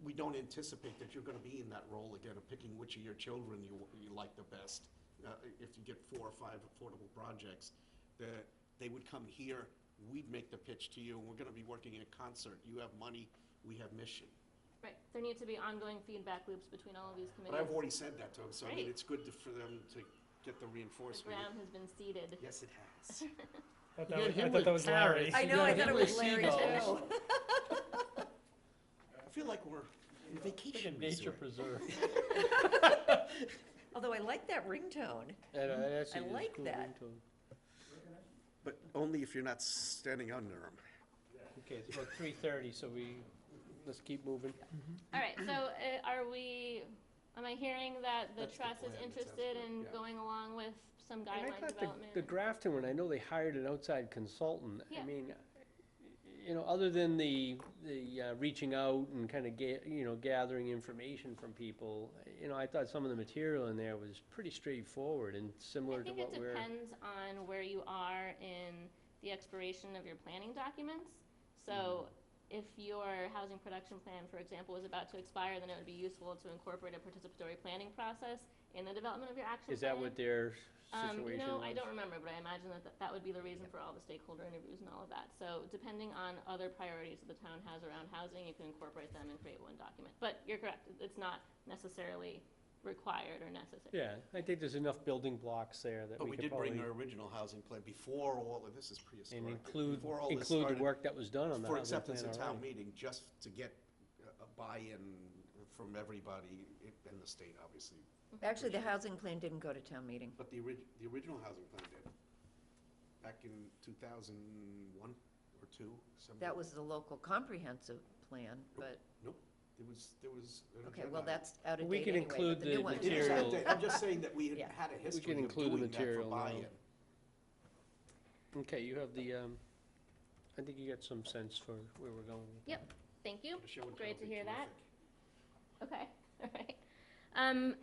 we don't anticipate that you're gonna be in that role again of picking which of your children you like the best. If you get 4 or 5 affordable projects, that they would come here, we'd make the pitch to you, and we're gonna be working in concert. You have money, we have mission. Right, there need to be ongoing feedback loops between all of these But committees. I've already said that to them, so I mean, Great. it's good for them to get the The reinforcement. ground has been seeded. Yes, it has. I You got him thought with that was Larry. carrots. I You know, got I him thought it with was Larry seagulls. too. I feel like we're in Like vacation a nature resort. preserve. Although I like that ringtone. And, actually, it's like cool that. ringtone. But only if you're not standing under them. Okay, it's about 3:30, so let's keep moving. All right, so am I hearing that the That's the trust is plan, that sounds interested good, in yeah. going along with some And I guideline thought development? the Grafton one, I know they hired an outside consultant. Yeah. I mean, other than the reaching out and kind of gathering information from people, I thought some of the material in there was pretty straightforward and similar I to think what it we're. depends on where you are in the expiration of your planning documents. So if your housing production plan, for example, is about to expire, then it would be useful to incorporate a participatory planning process in the development of your action plan. Is that what their situation was? I don't remember, but I imagine that would be the reason for all the stakeholder interviews and all of that. So depending on other priorities that the town has around housing, you can incorporate them and create one document. But you're correct, it's not necessarily required or necessary. Yeah, I think there's enough building blocks there that But we we could did bring probably, our original housing plan before all of this is prehistoric. and include Before all this the started, work that was done on the for housing plan acceptance at town already. meeting, just to get a buy-in from everybody and the state, obviously. Actually, the housing plan didn't go to town meeting. But the original housing plan did, back in 2001 or 2. somewhere. That was the local comprehensive plan, but, Nope, there was an okay, agenda well, item. that's out of We date can anyway, include but the the new one. It is material. outdated. I'm just saying that we Yeah. had a history can of include the doing that for material now. buy-in. Okay, you have the I think you got some sense for where we're going with that. Yep, thank you. The show and tell Great to would be hear that. terrific. Okay, all right.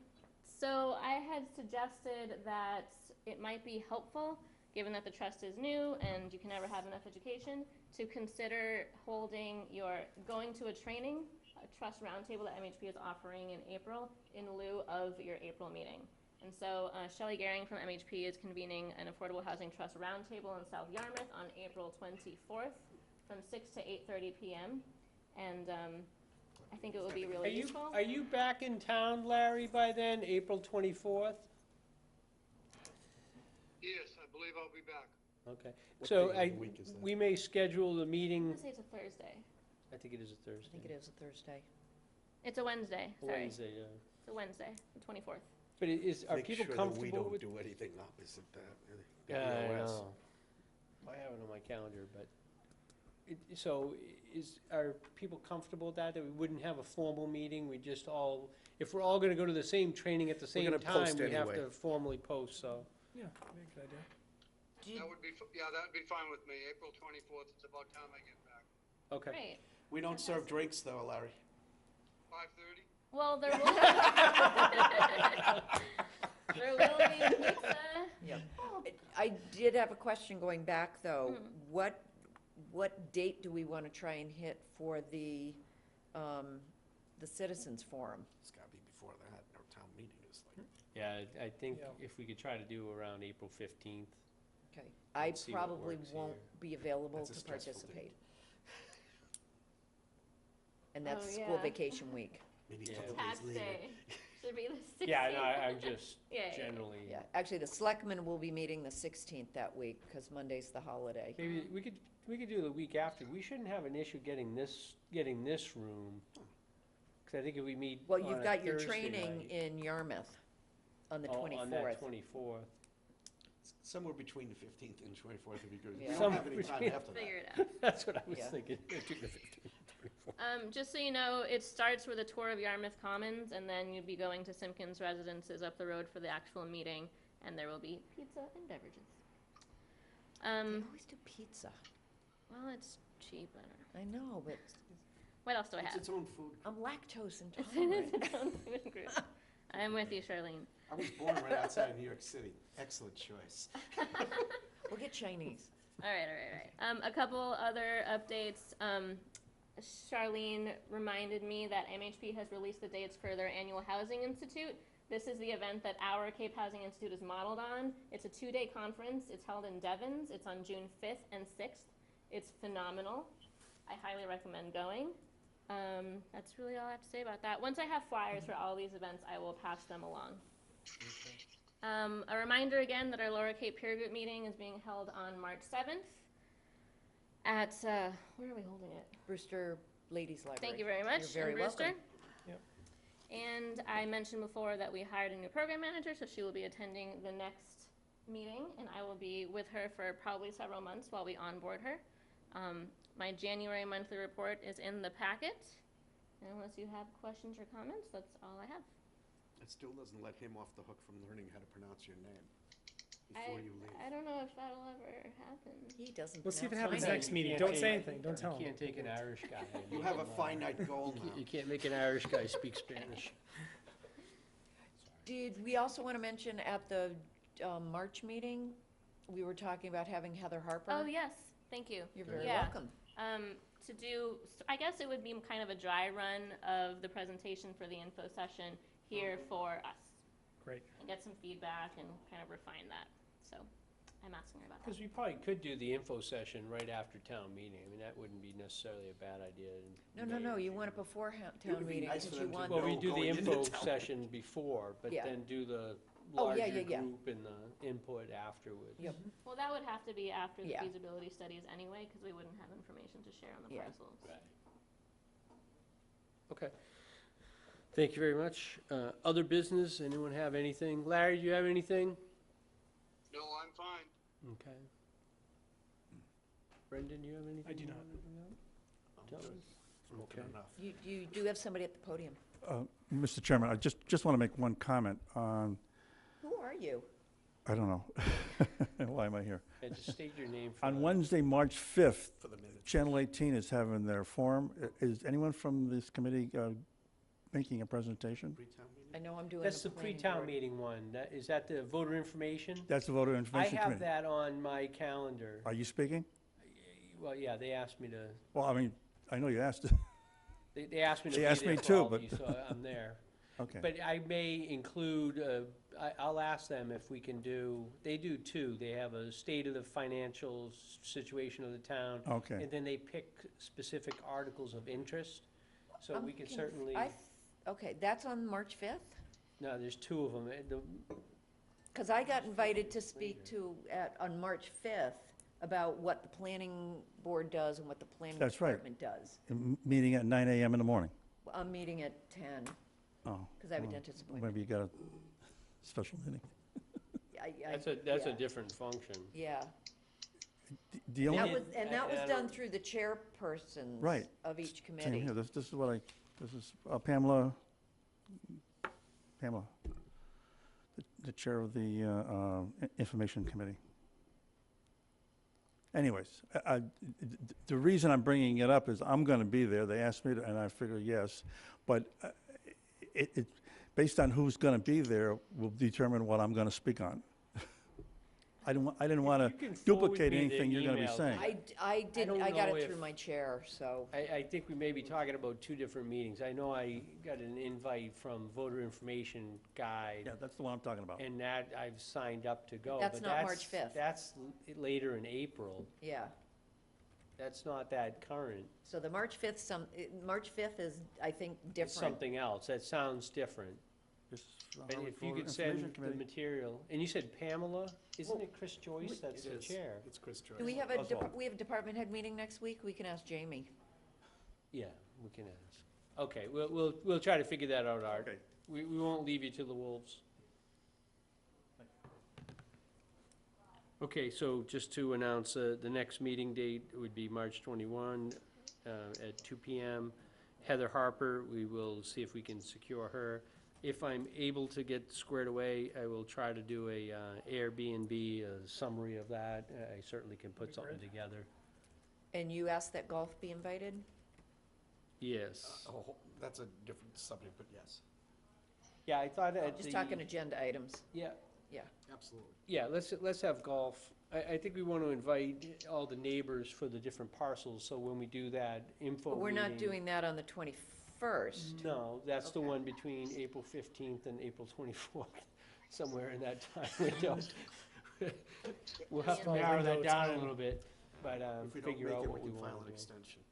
So I had suggested that it might be helpful, given that the trust is new and you can never have enough education, to consider going to a training, a trust roundtable that MHP is offering in April in lieu of your April meeting. And so Shelley Gehring from MHP is convening an Affordable Housing Trust roundtable in South Yarmouth on April 24th from 6 to 8:30 p.m. And I think it would be really useful. Are you back in town, Larry, by then, April 24th? Yes, I believe I'll be back. Okay. What So day of the week is that? we may schedule the I'm meeting, gonna say it's a Thursday. I think it is a I Thursday. think it is a Thursday. It's a Wednesday, sorry. Wednesday, yeah. It's a Wednesday, the 24th. But are Make people sure that comfortable with? we don't do anything opposite that. Yeah, I BOS. know. I have it on my calendar, but, so are people comfortable with that we wouldn't have a formal meeting? We just all, if we're all gonna go to the same training at the same gonna time, post we have anyway. to formally post, so. Yeah, that'd be a good idea. That would be, that'd be fine with me. April 24th, it's about time I get back. Okay. Great. We don't serve drinks though, Larry. 5:30? Well, there will there will be pizza. Yep. I did have a question going back, though. What date do we want to try and hit for the citizens forum? It's gotta be before that, our town meeting is like. Yeah, I think Yeah. if we could try to do around April 15th. Okay. I Let's see what probably works won't here. be available That's a to stressful participate. And that's Oh, school yeah. vacation week. Maybe a Yeah. couple Tax days later. day. Should be the 16th. Yeah, no, I'm just Yeah. generally, Yeah, actually, the selectmen will be meeting the 16th that week, because Monday's the holiday. maybe we could do the week after. We shouldn't have an issue getting this room, because I think if we meet Well, on you've a got your Thursday training night- in Yarmouth on the Oh, on that 24th. 24th. Somewhere between the 15th and 24th would be good. Yeah. We don't Somewhere have any time between- after that. Figure it out. That's what I was Yeah. thinking, between the 15th and 24th. Just so you know, it starts with a tour of Yarmouth Commons, and then you'd be going to Simpkins Residences up the road for the actual meeting, and there will be pizza and beverages. They always do pizza. Well, it's cheap. I don't know. I know, but What else do I It's have? its own food. I'm lactose It's in intolerant. its own food group. I'm with you, Charlene. I was born right outside of New York City. Excellent choice. We'll get Chinese. All right. A couple other updates. Charlene reminded me that MHP has released the dates for their annual Housing Institute. This is the event that our Cape Housing Institute is modeled on. It's a 2-day conference. It's held in Devens. It's on June 5th and 6th. It's phenomenal. I highly recommend going. That's really all I have to say about that. Once I have flyers for all these events, I will pass them along. A reminder again that our Lower Cape Peer Group meeting is being held on March 7th at, where are we holding it? Brewster Ladies Library. Thank you very much. You're very in Brewster. welcome. Yep. And I mentioned before that we hired a new program manager, so she will be attending the next meeting, and I will be with her for probably several months while we onboard her. My January monthly report is in the packet. And unless you have questions or comments, that's all I have. It still doesn't let him off the hook from learning how to pronounce your name before you leave. I don't know if that'll ever happen. He doesn't. Let's see if it pronounce happens my next name. meeting. can't Don't take- say anything. Don't tell him. You can't take an Irish guy. You have a finite goal now. You can't make an Irish guy speak Spanish. Did we also want to mention at the March meeting, we were talking about having Heather Harper? Oh, yes, thank you. You're very Yeah. welcome. To do, I guess it would be kind of a dry run of the presentation for the info session here for us. Great. And get some feedback and kind of refine that. So I'm asking her about that. Because we probably could do the info session right after town meeting. I mean, that wouldn't be necessarily a bad idea. No, you want it before town would be meeting, nice because for you them to want. Well, we No, do the going into info town. session before, but Yeah. then do the Oh, yeah, larger yeah. group and the input afterwards. Yep. Well, that would have to be after the Yeah. feasibility studies anyway, because we wouldn't have information to share on the Yeah. parcels. Right. Okay. Thank you very much. Other business, anyone have anything? Larry, do you have anything? No, I'm fine. Okay. Brendan, do you have anything? I do you not. wanna bring up? I'm Tell good. us. Smoking Okay. enough. You do have somebody at the podium. Mr. Chairman, I just want to make one comment on, Who are you? I don't know. Why am I here? And just state your name for On the- Wednesday, March 5th, For the minute. Channel 18 is having their forum. Is anyone from this committee making a presentation? Pre-town meeting? I know I'm doing That's the the planning pre-town board. meeting one. Is that the voter information? That's the voter I information have committee. that on my calendar. Are you speaking? Well, yeah, they asked me to, Well, I mean, I know you asked. they asked me to They be asked there me for too, all of but- you, so I'm there. Okay. But I may include, I'll ask them if we can do, they do two. They have a state of the financial situation of the town. Okay. And then they pick specific articles of interest. So we can certainly, Okay, that's on March 5th? no, there's two of them. Because I got invited to speak on March 5th about what the planning board does and what the planning That's right. department does. Meeting at 9 a.m. in the morning. I'm meeting at 10, Oh. because I have a well, dentist appointment. Maybe you got a special meeting. That's a yeah. different function. Yeah, The only, that was I done don't- through the chairpersons Right. of each same committee. here, this is what this is Pamela, the chair of the Information Committee. Anyways, the reason I'm bringing it up is I'm going to be there. They asked me to, and I figure yes. But based on who's going to be there will determine what I'm going to speak on. I didn't want You to can forward duplicate me the anything you're going to be email. saying. I didn't, I don't got know it if- through my chair, so, I think we may be talking about two different meetings. I know I got an invite from Voter Information Guide, Yeah, that's the one I'm talking about. and that I've signed up to go. That's but not March 5th. That's later in April. yeah. That's not that current. So the March 5th, March 5th is, I think, It's different. something else. That sounds different. This is the But Harwich if you Voter could send Information the Committee. material, and you said Pamela, isn't it Chris Joyce that's It the is. chair? It's Chris Joyce. Do we have a, Oswald. we have a department head meeting next week? We can ask Jamie. Yeah, we can ask. Okay, we'll try to figure that out, Art. Okay. We won't leave you to the wolves. Okay, so just to announce, the next meeting date would be March 21 at 2 PM. Heather Harper, we will see if we can secure her. If I'm able to get squared away, I will try to do a Airbnb, a summary of that. I certainly can put something together. And you asked that golf be invited? Yes. That's a different subject, but yes, Yeah, I thought at Just the- talking agenda items. Yeah, absolutely. yeah, let's have golf. I think we want to invite all the neighbors for the different parcels, so when we do that info But we're not meeting- doing that on the 21st. No, that's the Okay. one between April 15th and April 24th, somewhere in that time window. We'll have to Yeah. narrow that Window, down a time. little bit, but If we don't figure make out it, what we we can want file to an do. extension.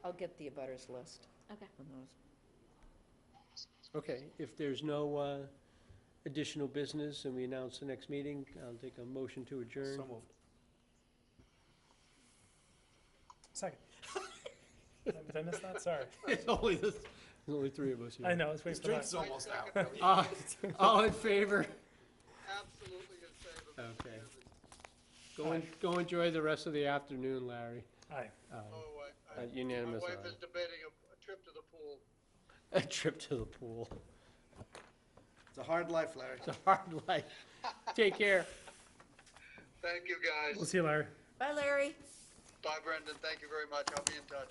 I'll get the abutters list Mm-hmm. on those. Okay, if there's no additional business and we announce the next meeting, I'll take a motion to adjourn. So moved. Second. Did I miss that? Sorry. There's only three of us here. I know, it's His waiting for drink's that. almost out. All in favor? Absolutely in favor. Mr. Okay. Chairman. Go enjoy the rest of the afternoon, Larry. Aye. Oh, my Unanimous. wife aye. is debating a trip to the pool. A trip to the pool. It's a hard life, Larry. It's a hard life. Take care. Thank you, We'll guys. see you, Larry. Bye, Larry. Bye, Brendan. Thank you very much. I'll be in touch.